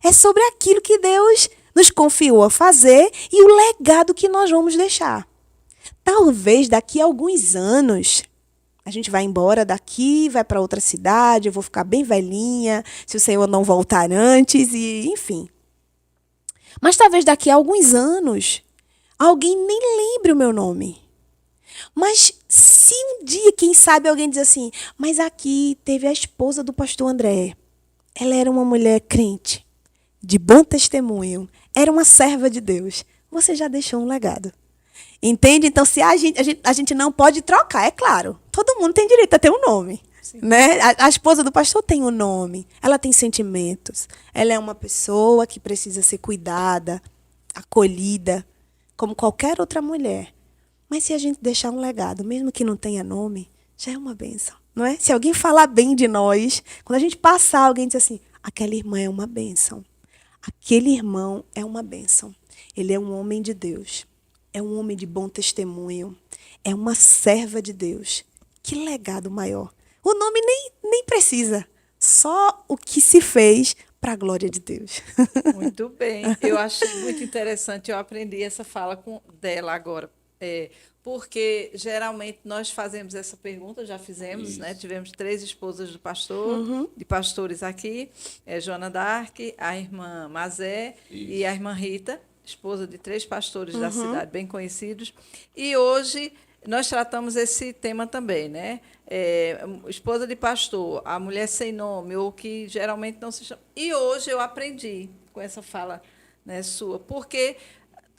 É sobre aquilo que Deus nos confiou a fazer e o legado que nós vamos deixar. Talvez daqui a alguns anos a gente vai embora daqui, vai para outra cidade, eu vou ficar bem velhinha, se o Senhor não voltar antes, e enfim. Mas talvez daqui a alguns anos, alguém nem lembre o meu nome. Mas se um dia, quem sabe, alguém diz assim, mas aqui teve a esposa do pastor André. Ela era uma mulher crente, de bom testemunho, era uma serva de Deus. Você já deixou um legado. Entende? Então, se a gente não pode trocar, é claro. Todo mundo tem direito a ter um nome. Né? A esposa do pastor tem um nome. Ela tem sentimentos. Ela é uma pessoa que precisa ser cuidada, acolhida, como qualquer outra mulher. Mas se a gente deixar um legado, mesmo que não tenha nome, já é uma bênção. Não é? Se alguém falar bem de nós, quando a gente passar, alguém diz assim, aquela irmã é uma bênção. Aquele irmão é uma bênção. Ele é um homem de Deus. É um homem de bom testemunho. É uma serva de Deus. Que legado maior. O nome nem precisa. Só o que se fez para a glória de Deus. Muito bem. Eu achei muito interessante. Eu aprendi essa fala dela agora. Porque geralmente nós fazemos essa pergunta, já fizemos, né? Tivemos 3 esposas do pastor, de pastores aqui, Joana Dark, a irmã Mazé e a irmã Rita, esposa de 3 pastores da cidade, bem conhecidos. E hoje nós tratamos esse tema também, né? Esposa de pastor, a mulher sem nome, ou que geralmente não se chama. E hoje eu aprendi com essa fala, né, sua, porque,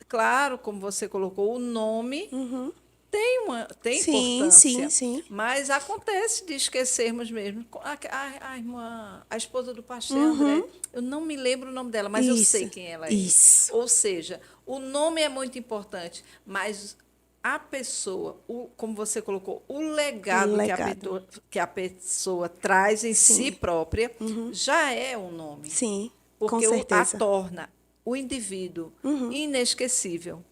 claro, como você colocou, o nome tem importância. Sim. Mas acontece de esquecermos mesmo. A esposa do pastor André, eu não me lembro o nome dela, mas eu sei quem ela é. Isso. Ou seja, o nome é muito importante, mas a pessoa, como você colocou, o legado, que a pessoa traz em si própria, já é um nome. Sim, porque com certeza. a torna o indivíduo inesquecível.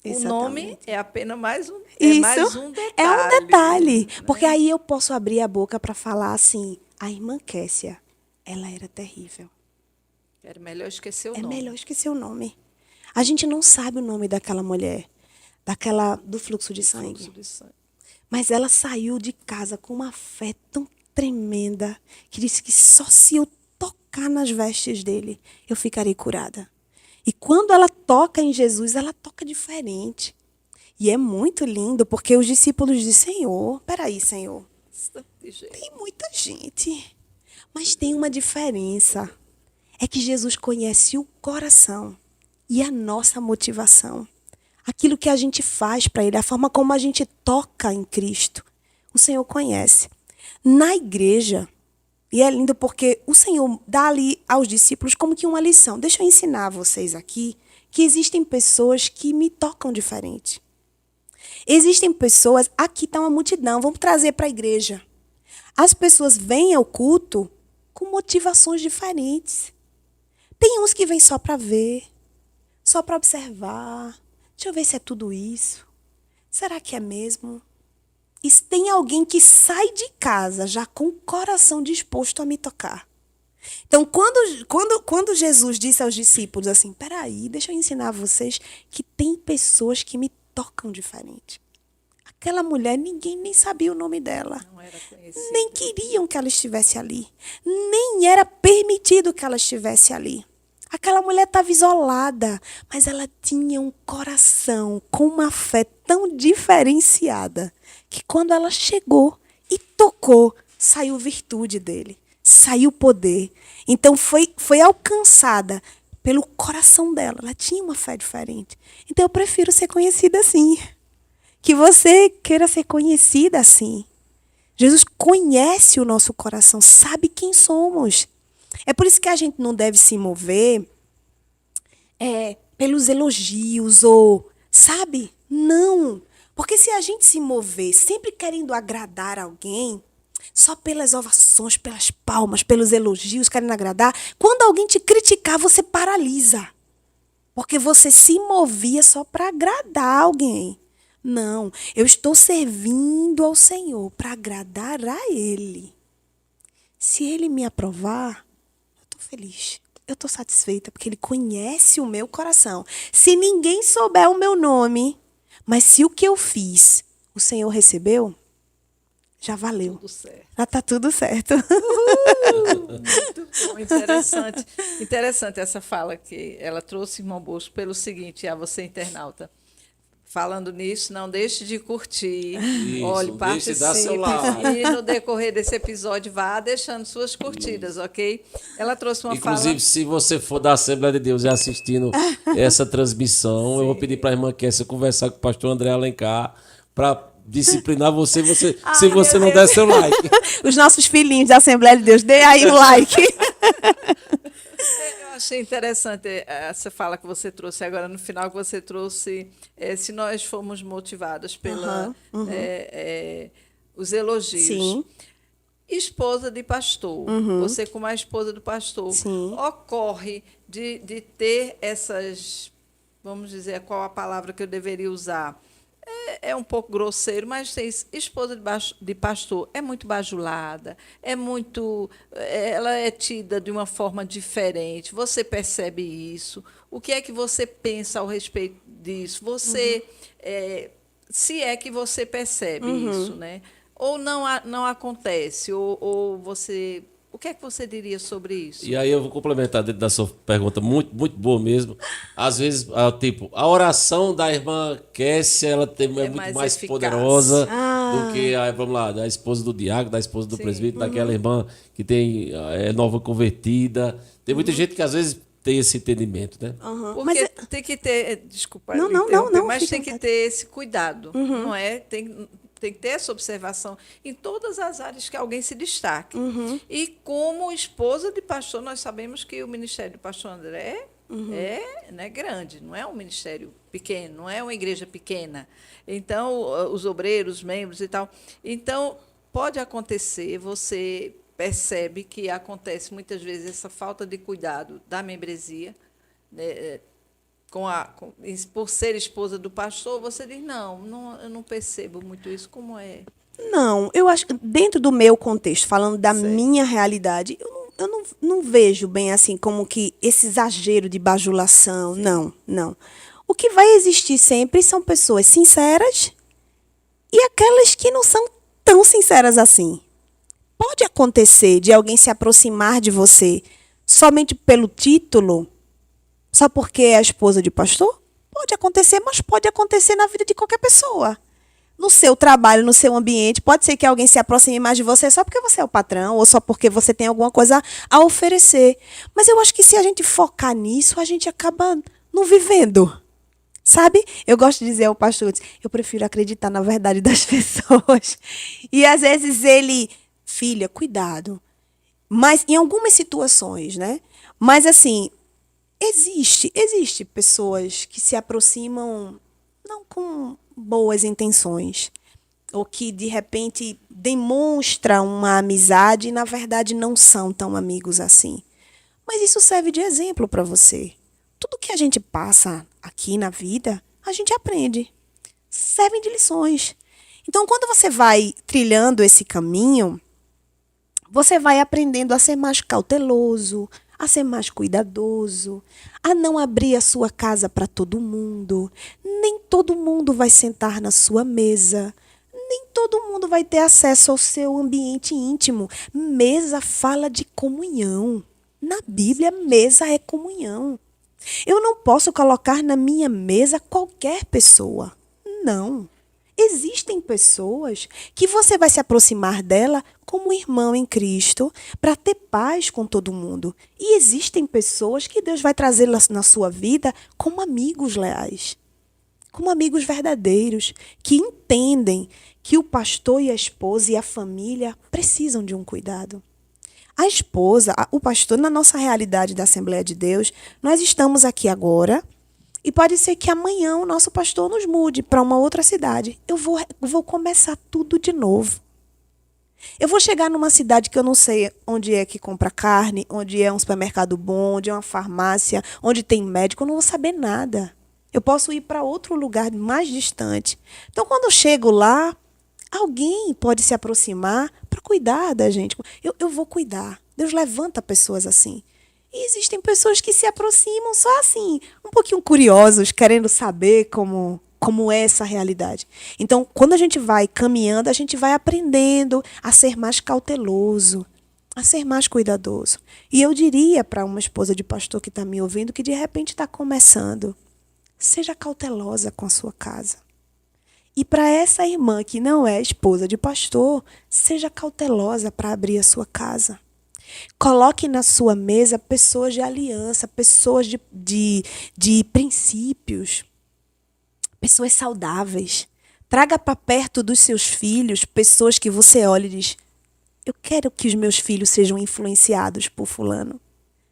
Exatamente. O nome é apenas mais um detalhe. É um detalhe. Né? Porque aí eu posso abrir a boca para falar assim, a irmã Kessia, ela era terrível. Era melhor esquecer o nome. nome. É melhor esquecer o nome. A gente não sabe o nome daquela mulher, do fluxo de sangue. Mas ela saiu de casa com uma fé tão tremenda que disse que só se eu tocar nas vestes dele, eu ficarei curada. E quando ela toca em Jesus, ela toca diferente. E é muito lindo, porque os discípulos dizem, Senhor, peraí, Senhor, tem muita gente, mas tem uma diferença. É que Jesus conhece o coração e a nossa motivação. Aquilo que a gente faz para Ele, a forma como a gente toca em Cristo. O Senhor conhece. Na igreja, e é lindo porque o Senhor dá ali aos discípulos como que uma lição. Deixa eu ensinar vocês aqui que existem pessoas que me tocam diferente. Existem pessoas, aqui está uma multidão, vamos trazer para a igreja. As pessoas vêm ao culto com motivações diferentes. Tem uns que vêm só para ver, só para observar. Deixa eu ver se é tudo isso. Será que é mesmo? E tem alguém que sai de casa já com o coração disposto a me tocar. Então, quando Jesus disse aos discípulos assim, peraí, deixa eu ensinar vocês que tem pessoas que me tocam diferente. Aquela mulher, ninguém nem sabia o nome dela. Não era conhecida. Nem queriam que ela estivesse ali. Nem era permitido que ela estivesse ali. Aquela mulher estava isolada, mas ela tinha um coração com uma fé tão diferenciada que quando ela chegou e tocou, saiu virtude dele, saiu poder. Então foi alcançada pelo coração dela. Ela tinha uma fé diferente. Então eu prefiro ser conhecida assim. Que você queira ser conhecida assim. Jesus conhece o nosso coração, sabe quem somos. É por isso que a gente não deve se mover pelos elogios ou, sabe? Não. Porque se a gente se mover sempre querendo agradar alguém, só pelas ovações, pelas palmas, pelos elogios, querendo agradar, quando alguém te criticar, você paralisa. Porque você se movia só para agradar alguém. Não, eu estou servindo ao Senhor para agradar a Ele. Se Ele me aprovar, eu estou feliz. Eu estou satisfeita, porque Ele conhece o meu coração. Se ninguém souber o meu nome, mas se o que eu fiz, o Senhor recebeu, já valeu. Tudo certo. Já está tudo certo. Muito bom, interessante. Interessante essa fala que ela trouxe, irmão Bosco, pelo seguinte, a você, internauta. Falando nisso, não deixe de curtir. Isso, Olhe, deixe de dar seu participe. like. E no decorrer desse episódio, vá deixando suas curtidas, ok? Ela trouxe uma Inclusive, se você for da Assembleia de Deus e assistindo essa transmissão, eu vou pedir para a irmã Kessia conversar com o pastor André Alencar para disciplinar você, se você não der seu like. Os nossos filhinhos da Assembleia de Deus, dê aí o like. Eu achei interessante essa fala que você trouxe agora no final, que você trouxe, se nós formos motivados pela os elogios. Sim. Esposa de pastor, você como a esposa do pastor, Sim. ocorre de ter essas, vamos dizer, qual a palavra que eu deveria usar? É um pouco grosseiro, mas tem esposa de pastor é muito bajulada, ela é tida de uma forma diferente. Você percebe isso? O que é que você pensa ao respeito disso? Você, se é que você percebe isso, né? Ou não acontece? Ou você, o que é que você diria sobre isso? E aí eu vou complementar dentro da sua pergunta, muito, muito boa mesmo. Às vezes, tipo, a oração da irmã Kessia, ela é muito mais eficaz. poderosa do que vamos lá, da esposa do diácono, da esposa do presbítero, daquela irmã que é nova convertida. Tem muita gente que às vezes tem esse entendimento, né? Porque Mas tem que ter, desculpa, Não, mas fique tem à que vontade. ter esse cuidado, não é? Tem que ter essa observação em todas as áreas que alguém se destaque. E como esposa de pastor, nós sabemos que o ministério do pastor André é, né, grande, não é um ministério pequeno, não é uma igreja pequena. Então, os obreiros, os membros e tal. Então, pode acontecer, você percebe que acontece muitas vezes essa falta de cuidado da membresia, né, por ser esposa do pastor, você diz, eu não percebo muito isso, como é? Não, eu acho que dentro do meu contexto, falando da Sei. minha realidade, eu não vejo bem assim como que esse exagero de bajulação. Não, não. O que vai existir sempre são pessoas sinceras e aquelas que não são tão sinceras assim. Pode acontecer de alguém se aproximar de você somente pelo título, só porque é a esposa de pastor? Pode acontecer, mas pode acontecer na vida de qualquer pessoa. No seu trabalho, no seu ambiente, pode ser que alguém se aproxime mais de você só porque você é o patrão ou só porque você tem alguma coisa a oferecer. Mas eu acho que se a gente focar nisso, a gente acaba não vivendo. Sabe? Eu gosto de dizer ao pastor, eu prefiro acreditar na verdade das pessoas. E às vezes ele, filha, cuidado. Mas em algumas situações, né? Mas assim, existe pessoas que se aproximam não com boas intenções, ou que de repente demonstram uma amizade e na verdade não são tão amigos assim. Mas isso serve de exemplo para você. Tudo que a gente passa aqui na vida, a gente aprende. Servem de lições. Então, quando você vai trilhando esse caminho, você vai aprendendo a ser mais cauteloso, a ser mais cuidadoso, a não abrir a sua casa para todo mundo. Nem todo mundo vai sentar na sua mesa. Nem todo mundo vai ter acesso ao seu ambiente íntimo. Mesa fala de comunhão. Na Bíblia, mesa é comunhão. Eu não posso colocar na minha mesa qualquer pessoa. Não. Existem pessoas que você vai se aproximar dela como irmão em Cristo para ter paz com todo mundo. E existem pessoas que Deus vai trazer na sua vida como amigos leais, como amigos verdadeiros, que entendem que o pastor e a esposa e a família precisam de um cuidado. A esposa, o pastor, na nossa realidade da Assembleia de Deus, nós estamos aqui agora e pode ser que amanhã o nosso pastor nos mude para uma outra cidade. Eu vou começar tudo de novo. Eu vou chegar numa cidade que eu não sei onde é que compra carne, onde é um supermercado bom, onde é uma farmácia, onde tem médico, eu não vou saber nada. Eu posso ir para outro lugar mais distante. Então, quando eu chego lá, alguém pode se aproximar para cuidar da gente. Eu vou cuidar. Deus levanta pessoas assim. E existem pessoas que se aproximam só assim, um pouquinho curiosos, querendo saber como é essa realidade. Então, quando a gente vai caminhando, a gente vai aprendendo a ser mais cauteloso, a ser mais cuidadoso. E eu diria para uma esposa de pastor que está me ouvindo, que de repente está começando, seja cautelosa com a sua casa. E para essa irmã que não é esposa de pastor, seja cautelosa para abrir a sua casa. Coloque na sua mesa pessoas de aliança, pessoas de princípios, pessoas saudáveis. Traga para perto dos seus filhos pessoas que você olha e diz: eu quero que os meus filhos sejam influenciados por fulano.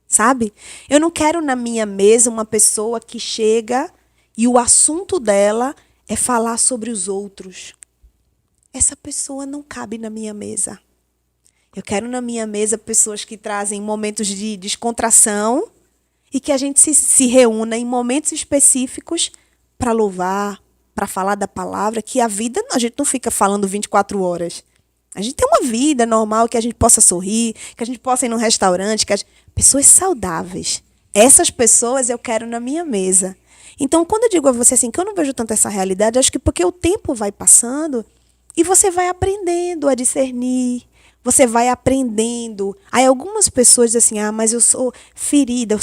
Sabe? Eu não quero na minha mesa uma pessoa que chega e o assunto dela é falar sobre os outros. Essa pessoa não cabe na minha mesa. Eu quero na minha mesa pessoas que trazem momentos de descontração e que a gente se reúna em momentos específicos para louvar, para falar da palavra, que a vida, a gente não fica falando 24 horas. A gente tem uma vida normal, que a gente possa sorrir, que a gente possa ir num restaurante, pessoas saudáveis. Essas pessoas eu quero na minha mesa. Então, quando eu digo a você assim, que eu não vejo tanto essa realidade, acho que porque o tempo vai passando e você vai aprendendo a discernir, você vai aprendendo. Aí algumas pessoas dizem assim, mas eu sou ferida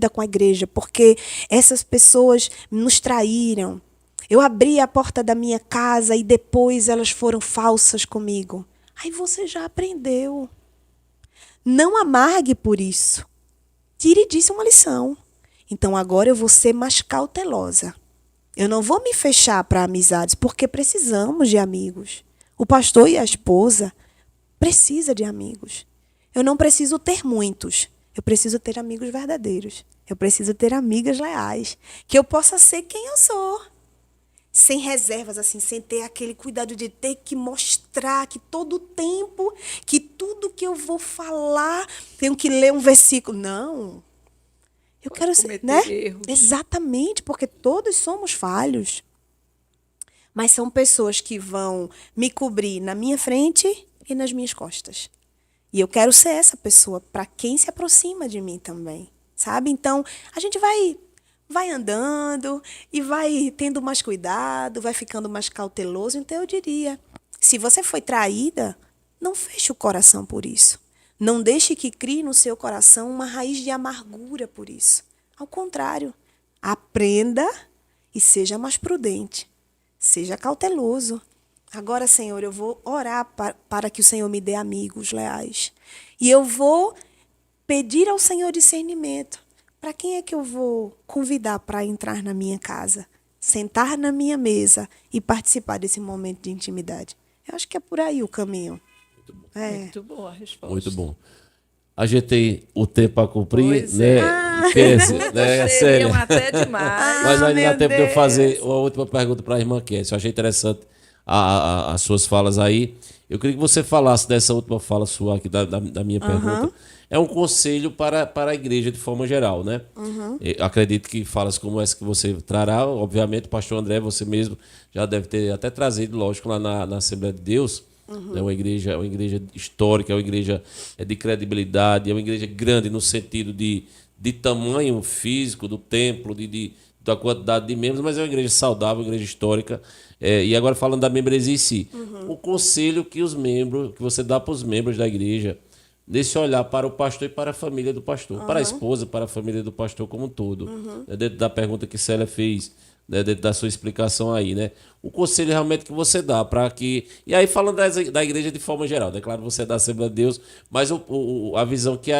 com a igreja, porque essas pessoas nos traíram. Eu abri a porta da minha casa e depois elas foram falsas comigo. Aí você já aprendeu. Não amargue por isso. Tire disso uma lição. Então agora eu vou ser mais cautelosa. Eu não vou me fechar para amizades, porque precisamos de amigos. O pastor e a esposa precisam de amigos. Eu não preciso ter muitos. Eu preciso ter amigos verdadeiros. Eu preciso ter amigas leais. Que eu possa ser quem eu sou. Sem reservas, assim, sem ter aquele cuidado de ter que mostrar que todo o tempo, que tudo que eu vou falar, tenho que ler um versículo. Não. Eu quero ser, né? Erros. Exatamente, porque todos somos falhos. Mas são pessoas que vão me cobrir na minha frente e nas minhas costas. E eu quero ser essa pessoa para quem se aproxima de mim também, sabe? Então, a gente vai andando e vai tendo mais cuidado, vai ficando mais cauteloso. Então, eu diria, se você foi traída, não feche o coração por isso. Não deixe que crie no seu coração uma raiz de amargura por isso. Ao contrário, aprenda e seja mais prudente. Seja cauteloso. Agora, Senhor, eu vou orar para que o Senhor me dê amigos leais. E eu vou pedir ao Senhor discernimento. Para quem é que eu vou convidar para entrar na minha casa, sentar na minha mesa e participar desse momento de intimidade? Eu acho que é por aí o caminho. Muito boa a resposta. Muito bom. A gente tem o tempo para cumprir, Pois né? Seriam Célia? até demais. Mas ainda dá meu tempo de eu Deus. fazer uma última pergunta para a irmã Kézia. Eu achei interessante as suas falas aí. Eu queria que você falasse dessa última fala sua aqui, da minha pergunta. É um conselho para a igreja de forma geral, né? Eu acredito que falas como essa que você trará, obviamente, o pastor André, você mesmo já deve ter até trazido, lógico, lá na Assembleia de Deus, É uma igreja histórica, é uma igreja de credibilidade, é uma igreja grande no sentido de tamanho físico do templo, da quantidade de membros, mas é uma igreja saudável, uma igreja histórica. E agora falando da membresia em si, o conselho que você dá para os membros da igreja, desse olhar para o pastor e para a família do pastor, para a esposa, para a família do pastor como um todo. Dentro da pergunta que Célia fez, né, dentro da sua explicação aí, né? O conselho realmente que você dá para que... E aí falando da igreja de forma geral, é claro, você é da Assembleia de Deus, mas a visão que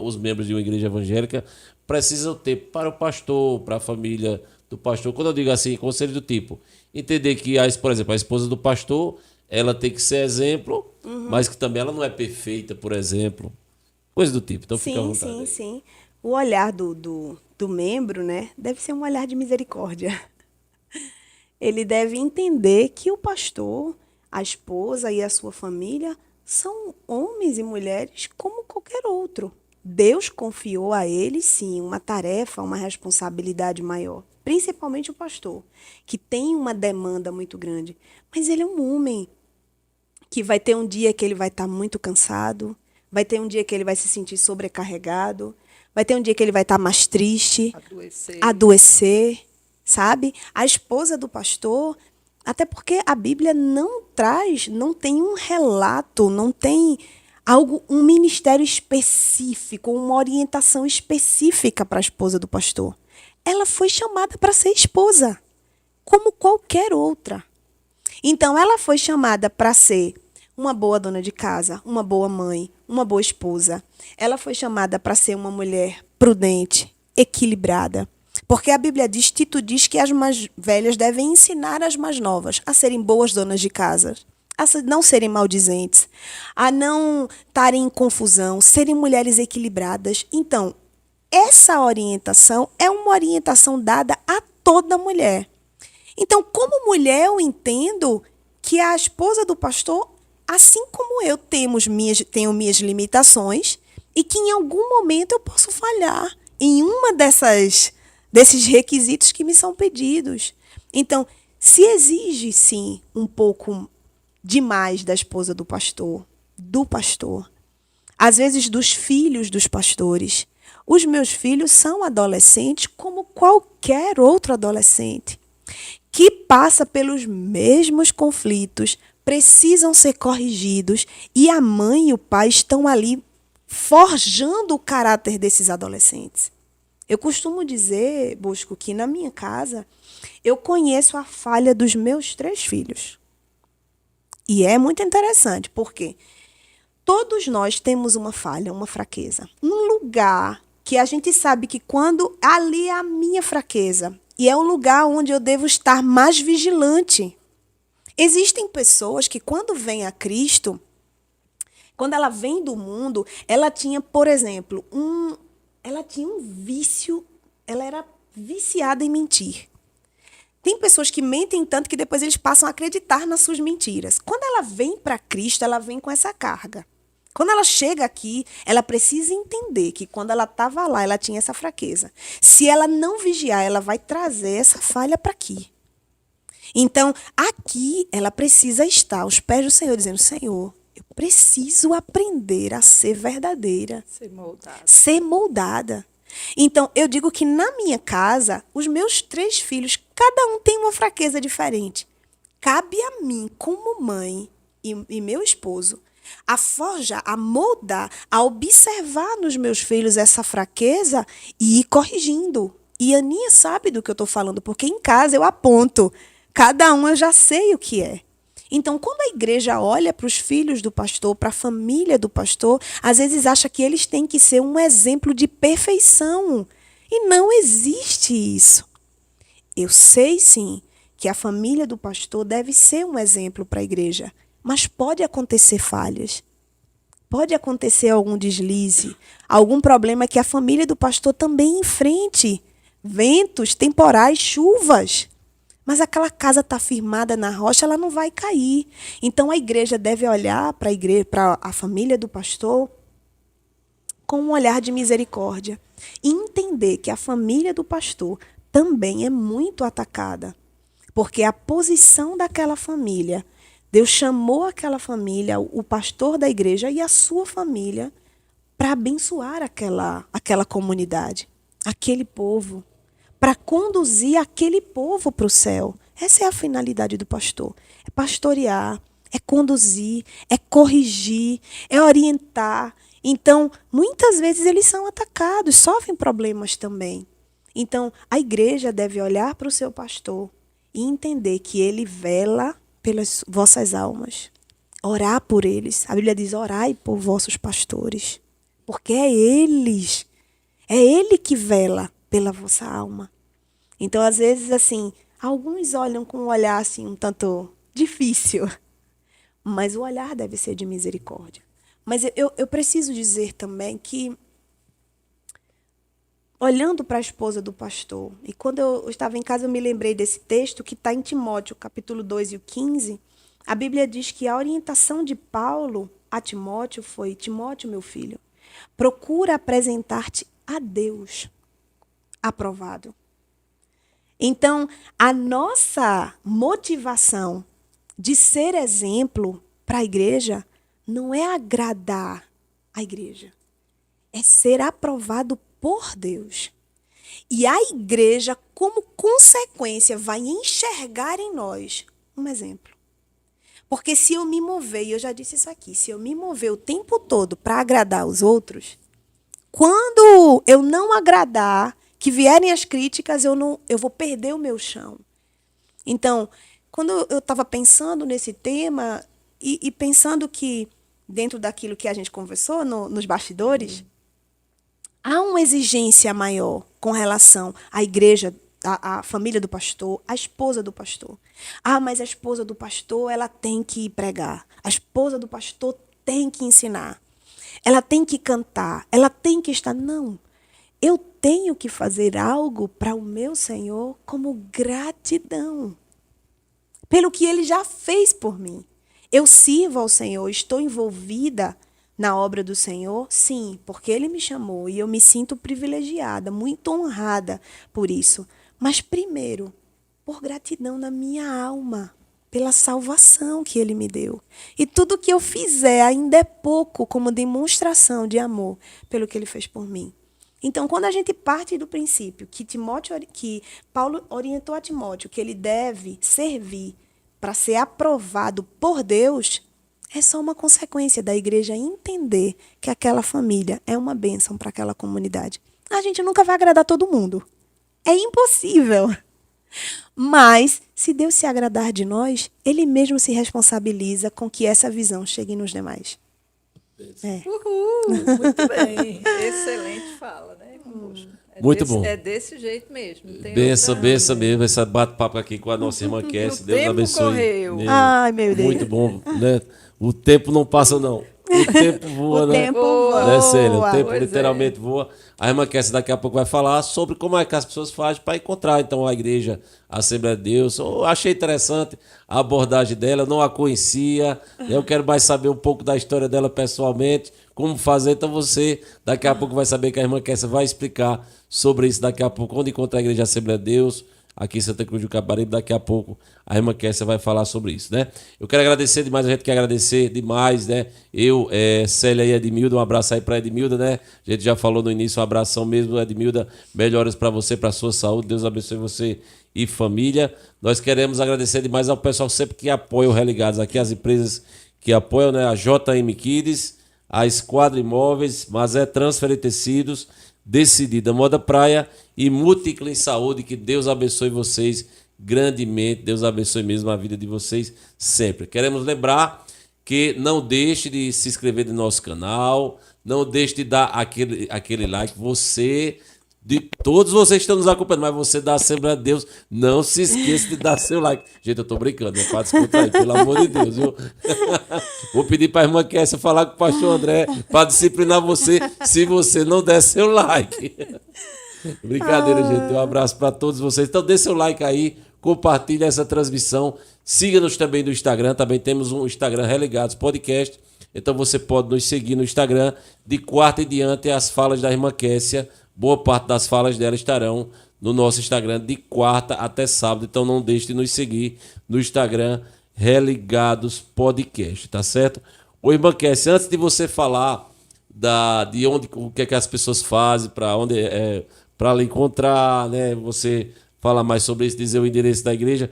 os membros de uma igreja evangélica precisam ter para o pastor, para a família do pastor. Quando eu digo assim, conselho do tipo, entender que, por exemplo, a esposa do pastor, ela tem que ser exemplo, mas que também ela não é perfeita, por exemplo. Coisa do tipo. Então fica à vontade. Sim, sim. O olhar do membro, né, deve ser um olhar de misericórdia. Ele deve entender que o pastor, a esposa e a sua família são homens e mulheres como qualquer outro. Deus confiou a eles, sim, uma tarefa, uma responsabilidade maior. Principalmente o pastor, que tem uma demanda muito grande. Mas ele é um homem que vai ter um dia que ele vai estar muito cansado, vai ter um dia que ele vai se sentir sobrecarregado, vai ter um dia que ele vai estar mais triste, adoecer, sabe? A esposa do pastor, até porque a Bíblia não tem um relato, não tem um ministério específico, uma orientação específica para a esposa do pastor. Ela foi chamada para ser esposa, como qualquer outra. Então, ela foi chamada para ser uma boa dona de casa, uma boa mãe, uma boa esposa. Ela foi chamada para ser uma mulher prudente, equilibrada. Porque a Bíblia diz, Tito diz que as mais velhas devem ensinar as mais novas a serem boas donas de casa, a não serem maldizentes, a não estarem em confusão, serem mulheres equilibradas. Então, essa orientação é uma orientação dada a toda mulher. Então, como mulher, eu entendo que a esposa do pastor, assim como eu, tenho minhas limitações e que em algum momento eu posso falhar em uma desses requisitos que me são pedidos. Então, se exige, sim, um pouco demais da esposa do pastor, às vezes dos filhos dos pastores. Os meus filhos são adolescentes como qualquer outro adolescente, que passa pelos mesmos conflitos, precisam ser corrigidos, e a mãe e o pai estão ali forjando o caráter desses adolescentes. Eu costumo dizer, Bosco, que na minha casa eu conheço a falha dos meus 3 filhos. E é muito interessante, porque todos nós temos uma falha, uma fraqueza. Um lugar que a gente sabe que quando ali é a minha fraqueza, e é um lugar onde eu devo estar mais vigilante. Existem pessoas que, quando vêm a Cristo, quando ela vem do mundo, ela tinha, por exemplo, um vício, ela era viciada em mentir. Tem pessoas que mentem tanto que depois eles passam a acreditar nas suas mentiras. Quando ela vem para Cristo, ela vem com essa carga. Quando ela chega aqui, ela precisa entender que quando ela estava lá, ela tinha essa fraqueza. Se ela não vigiar, ela vai trazer essa falha para aqui. Então, aqui, ela precisa estar aos pés do Senhor, dizendo, Senhor, eu preciso aprender a ser verdadeira. Ser moldada. Então, eu digo que na minha casa, os meus 3 filhos, cada um tem uma fraqueza diferente. Cabe a mim, como mãe e meu esposo, a forjar, a moldar, a observar nos meus filhos essa fraqueza e ir corrigindo. E a Aninha sabe do que eu estou falando, porque em casa eu aponto. Cada um eu já sei o que é. Então, quando a igreja olha para os filhos do pastor, para a família do pastor, às vezes acha que eles têm que ser um exemplo de perfeição. E não existe isso. Eu sei, sim, que a família do pastor deve ser um exemplo para a igreja. Mas pode acontecer falhas. Pode acontecer algum deslize, algum problema que a família do pastor também enfrente. Ventos, temporais, chuvas. Mas aquela casa está firmada na rocha, ela não vai cair. Então a igreja deve olhar para a família do pastor com um olhar de misericórdia. E entender que a família do pastor também é muito atacada. Porque a posição daquela família Deus chamou aquela família, o pastor da igreja e a sua família, para abençoar aquela comunidade, aquele povo, para conduzir aquele povo para o céu. Essa é a finalidade do pastor. É pastorear, é conduzir, é corrigir, é orientar. Então, muitas vezes eles são atacados, sofrem problemas também. Então, a igreja deve olhar para o seu pastor e entender que ele vela pelas vossas almas. Orar por eles. A Bíblia diz, orai por vossos pastores. Porque é ele que vela pela vossa alma. Então, às vezes, assim, alguns olham com um olhar assim, um tanto difícil. Mas o olhar deve ser de misericórdia. Mas eu preciso dizer também que, olhando para a esposa do pastor, e quando eu estava em casa eu me lembrei desse texto que está em Timóteo, capítulo 2 e o 15, a Bíblia diz que a orientação de Paulo a Timóteo foi: Timóteo, meu filho, procura apresentar-te a Deus aprovado. Então, a nossa motivação de ser exemplo para a igreja não é agradar a igreja, é ser aprovado por Deus. E a igreja, como consequência, vai enxergar em nós um exemplo. Porque se eu me mover, e eu já disse isso aqui, se eu me mover o tempo todo para agradar os outros, quando eu não agradar, que vierem as críticas, eu vou perder o meu chão. Então, quando eu estava pensando nesse tema e pensando que, dentro daquilo que a gente conversou nos bastidores, há uma exigência maior com relação à igreja, à família do pastor, à esposa do pastor. Ah, mas a esposa do pastor, ela tem que pregar. A esposa do pastor tem que ensinar. Ela tem que cantar. Ela tem que estar... Não. Eu tenho que fazer algo para o meu Senhor como gratidão pelo que Ele já fez por mim. Eu sirvo ao Senhor, estou envolvida na obra do Senhor, sim, porque Ele me chamou e eu me sinto privilegiada, muito honrada por isso. Mas primeiro, por gratidão na minha alma, pela salvação que Ele me deu. E tudo que eu fizer ainda é pouco como demonstração de amor pelo que Ele fez por mim. Então, quando a gente parte do princípio que Paulo orientou a Timóteo, que ele deve servir para ser aprovado por Deus, é só uma consequência da igreja entender que aquela família é uma bênção para aquela comunidade. A gente nunca vai agradar todo mundo. É impossível. Mas, se Deus se agradar de nós, Ele mesmo se responsabiliza com que essa visão chegue nos demais. Uhul, muito bem. Excelente fala, né? Muito bom. É desse jeito mesmo. Benção mesmo, esse bate-papo aqui com a nossa irmã Kessia. Deus abençoe. Correu. Ai, meu Deus. Muito bom, né? O tempo não passa, não. O tempo voa, né? O tempo voa. Né, Célia? O tempo Pois literalmente voa. A irmã Kessia daqui a pouco vai falar sobre como é que as pessoas fazem para encontrar, então, a igreja, a Assembleia de Deus. Eu achei interessante a abordagem dela, não a conhecia. Eu quero mais saber um pouco da história dela pessoalmente, como fazer. Então, você daqui a pouco vai saber que a irmã Kessia vai explicar sobre isso daqui a pouco, onde encontrar a igreja Assembleia de Deus, aqui em Santa Cruz do Caparibe. Daqui a pouco a irmã Kessia vai falar sobre isso, né? Eu quero agradecer demais, a gente quer agradecer demais, né? Célia e Edmilda, um abraço aí para Edmilda, né? A gente já falou no início, um abração mesmo, Edmilda, melhoras para você, para sua saúde, Deus abençoe você e família. Nós queremos agradecer demais ao pessoal sempre que apoia o Religados, aqui as empresas que apoiam, né? A JM Kids, a Esquadra Imóveis, Mazé Transfer e Tecidos, Decidida Moda Praia e Multiclin Saúde. Que Deus abençoe vocês grandemente. Deus abençoe mesmo a vida de vocês sempre. Queremos lembrar que não deixe de se inscrever no nosso canal, não deixe de dar aquele like. De todos vocês que estão nos acompanhando, mas você da Assembleia de Deus, não se esqueça de dar seu like. Gente, eu tô brincando, né? Para descontrair, pelo amor de Deus, viu? Vou pedir para a irmã Kessia falar com o pastor André para disciplinar você se você não der seu like. Brincadeira, gente. Um abraço para todos vocês. Então, dê seu like aí, compartilhe essa transmissão. Siga-nos também no Instagram. Também temos um Instagram Religados Podcast. Então, você pode nos seguir no Instagram. De quarta em diante, as falas da irmã Kessia. Boa parte das falas dela estarão no nosso Instagram de quarta até sábado. Então não deixe de nos seguir no Instagram Religados Podcast, tá certo? Ô, irmã Kessia, antes de você falar de onde, o que é que as pessoas fazem, para onde para lhe encontrar, né? Você fala mais sobre isso, dizer o endereço da igreja.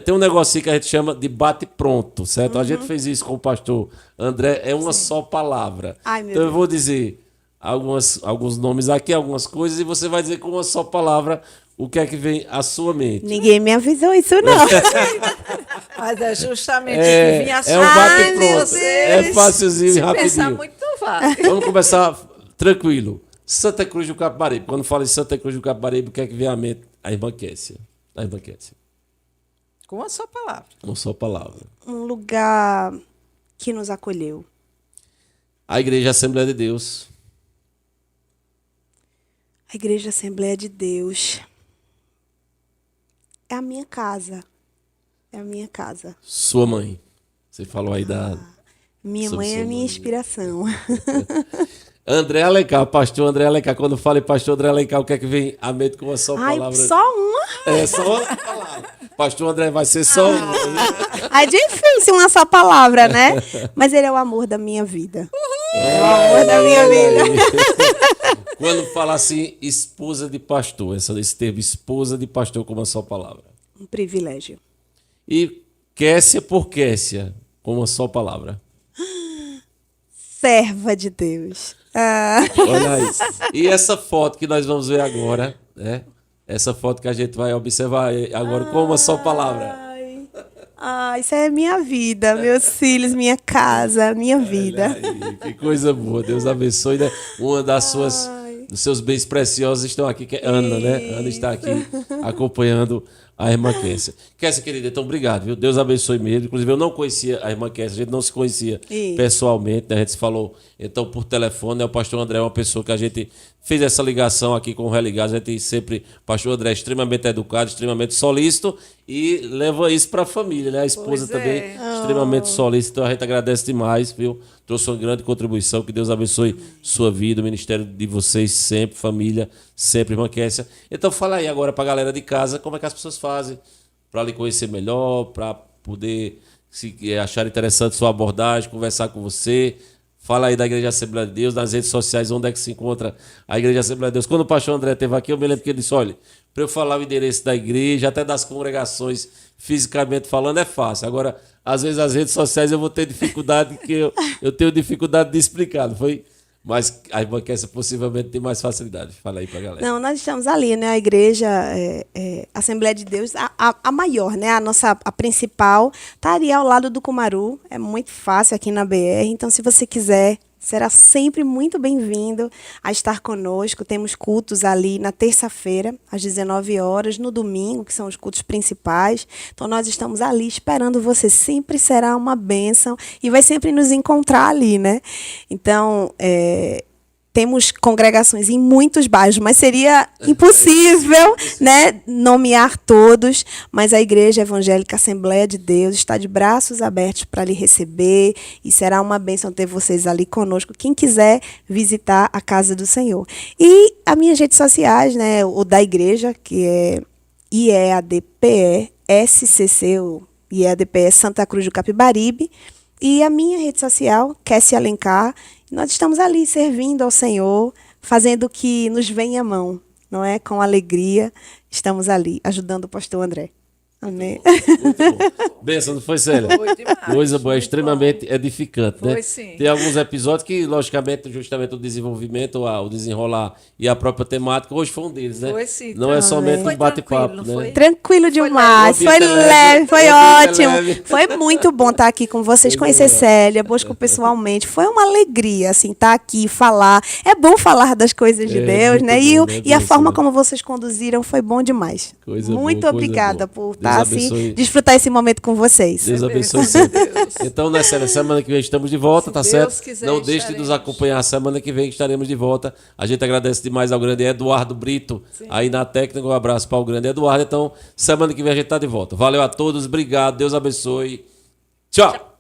Tem um negocinho que a gente chama de bate-pronto, certo? A gente fez isso com o pastor André, é uma só palavra. Ai, meu então eu Deus. vou dizer alguns nomes aqui, algumas coisas, e você vai dizer com uma só palavra o que é que vem à sua mente. Ninguém me avisou isso, não. Mas é justamente o que vinha É um Ai, meu bate-pronto. Deus. É facilzinho e Se pensar rapidinho. muito, não vai. Vamos começar tranquilo. Santa Cruz do Capibaribe. Quando fala em Santa Cruz do Capibaribe, o que é que vem à mente? A irmã Kessia. A irmã Kessia. Com uma só palavra. Uma só palavra. Um lugar que nos acolheu. A Igreja Assembleia de Deus. A Igreja Assembleia de Deus é a minha casa. É a minha casa. Sua mãe. Você falou aí da... Minha Sobre mãe é sua a minha mãe. inspiração. André Alencar, pastor André Alencar. Quando fala em pastor André Alencar, o que é que vem à mente com uma só Ai, palavra? só uma? É só uma palavra. Pastor André vai ser só uma. É difícil uma só palavra, né? Mas ele é o amor da minha vida. É o amor da minha vida. Quando fala assim, esposa de pastor, esse termo esposa de pastor com uma só palavra. Um privilégio. E Kessia por Kessia, com uma só palavra. Serva de Deus. Ah, Olha isso. E essa foto que nós vamos ver agora, né? Essa foto que a gente vai observar agora com uma só palavra. isso é minha vida, meus filhos, minha casa, minha vida. Aí, que coisa boa. Deus abençoe, né? Uma dos seus bens preciosos estão aqui, que é Ana, né? Ana está aqui acompanhando a irmã Kessia. Kessia, querida, então obrigado, viu? Deus abençoe mesmo. Inclusive, eu não conhecia a irmã Kessia, a gente não se conhecia Isso. pessoalmente, né? A gente se falou, então, por telefone, né? O pastor André é uma pessoa que a gente fez essa ligação aqui com o Religados. A gente sempre, o pastor André é extremamente educado, extremamente solícito e leva isso para a família, né? A esposa Pois é. também, extremamente solícita. Então, a gente agradece demais, viu? Trouxe uma grande contribuição. Que Deus abençoe sua vida, o ministério de vocês sempre, família, sempre, irmã Kessia. Então, fala aí agora para a galera de casa como é que as pessoas fazem para lhe conhecer melhor, para poder, se achar interessante sua abordagem, conversar com você. Fala aí da Igreja Assembleia de Deus, nas redes sociais, onde é que se encontra a Igreja Assembleia de Deus. Quando o pastor André esteve aqui, eu me lembro que ele disse, olha, para eu falar o endereço da igreja, até das congregações, fisicamente falando, é fácil. Agora, às vezes, as redes sociais eu vou ter dificuldade, que eu tenho dificuldade de explicar, não foi? Mas a irmã Kessia possivelmente tem mais facilidade. Fala aí pra galera. Não, nós estamos ali, né? A igreja, Assembleia de Deus, a maior, né? A principal, está ali ao lado do Cumaru. É muito fácil aqui na BR. Então, se você quiser, será sempre muito bem-vindo a estar conosco. Temos cultos ali na terça-feira, às 19 horas, no domingo, que são os cultos principais. Então, nós estamos ali esperando você. Sempre será uma bênção e vai sempre nos encontrar ali, né? Então, temos congregações em muitos bairros, mas seria impossível, né, nomear todos, mas a Igreja Evangélica Assembleia de Deus está de braços abertos para lhe receber e será uma bênção ter vocês ali conosco, quem quiser visitar a casa do Senhor. E as minhas redes sociais, né, o da igreja, que é IEADPE SCC, o IEADPE Santa Cruz do Capibaribe, e a minha rede social, Kessia Alencar. Nós estamos ali servindo ao Senhor, fazendo o que nos vem à mão, não é? Com alegria, estamos ali, ajudando o pastor André. Amém. Muito bom. Benção, não foi, Célia? Foi demais. Coisa boa, é Muito extremamente edificante, né? Foi, sim. Tem alguns episódios que, logicamente, justamente o desenvolvimento, o desenrolar e a própria temática, hoje foi um deles, né? Foi, sim. Não é somente Foi um bate-papo, tranquilo, né? foi? Tranquilo demais, leve. foi O ambiente é leve, leve. foi O ambiente é ótimo. leve. Foi muito bom estar aqui com vocês, conhecer Célia, Bosco pessoalmente. Foi uma alegria, assim, estar aqui, falar. É bom falar das coisas de Deus, muito né? bom, né? E a Benção, forma né? como vocês conduziram foi bom demais. Coisa boa, Muito coisa obrigada boa. por Deus estar assim, abençoe. desfrutar esse momento com vocês. Deus Deus. abençoe sempre. Então, né, Célia, semana que vem estamos de volta, Se tá Deus certo? quiser, Não deixe de nos estaremos. acompanhar semana que vem, que estaremos de volta. A gente agradece demais ao grande Eduardo Brito, aí na técnica. Um abraço para o grande Eduardo. Então, semana que vem a gente tá de volta. Valeu a todos, obrigado, Deus abençoe. Tchau.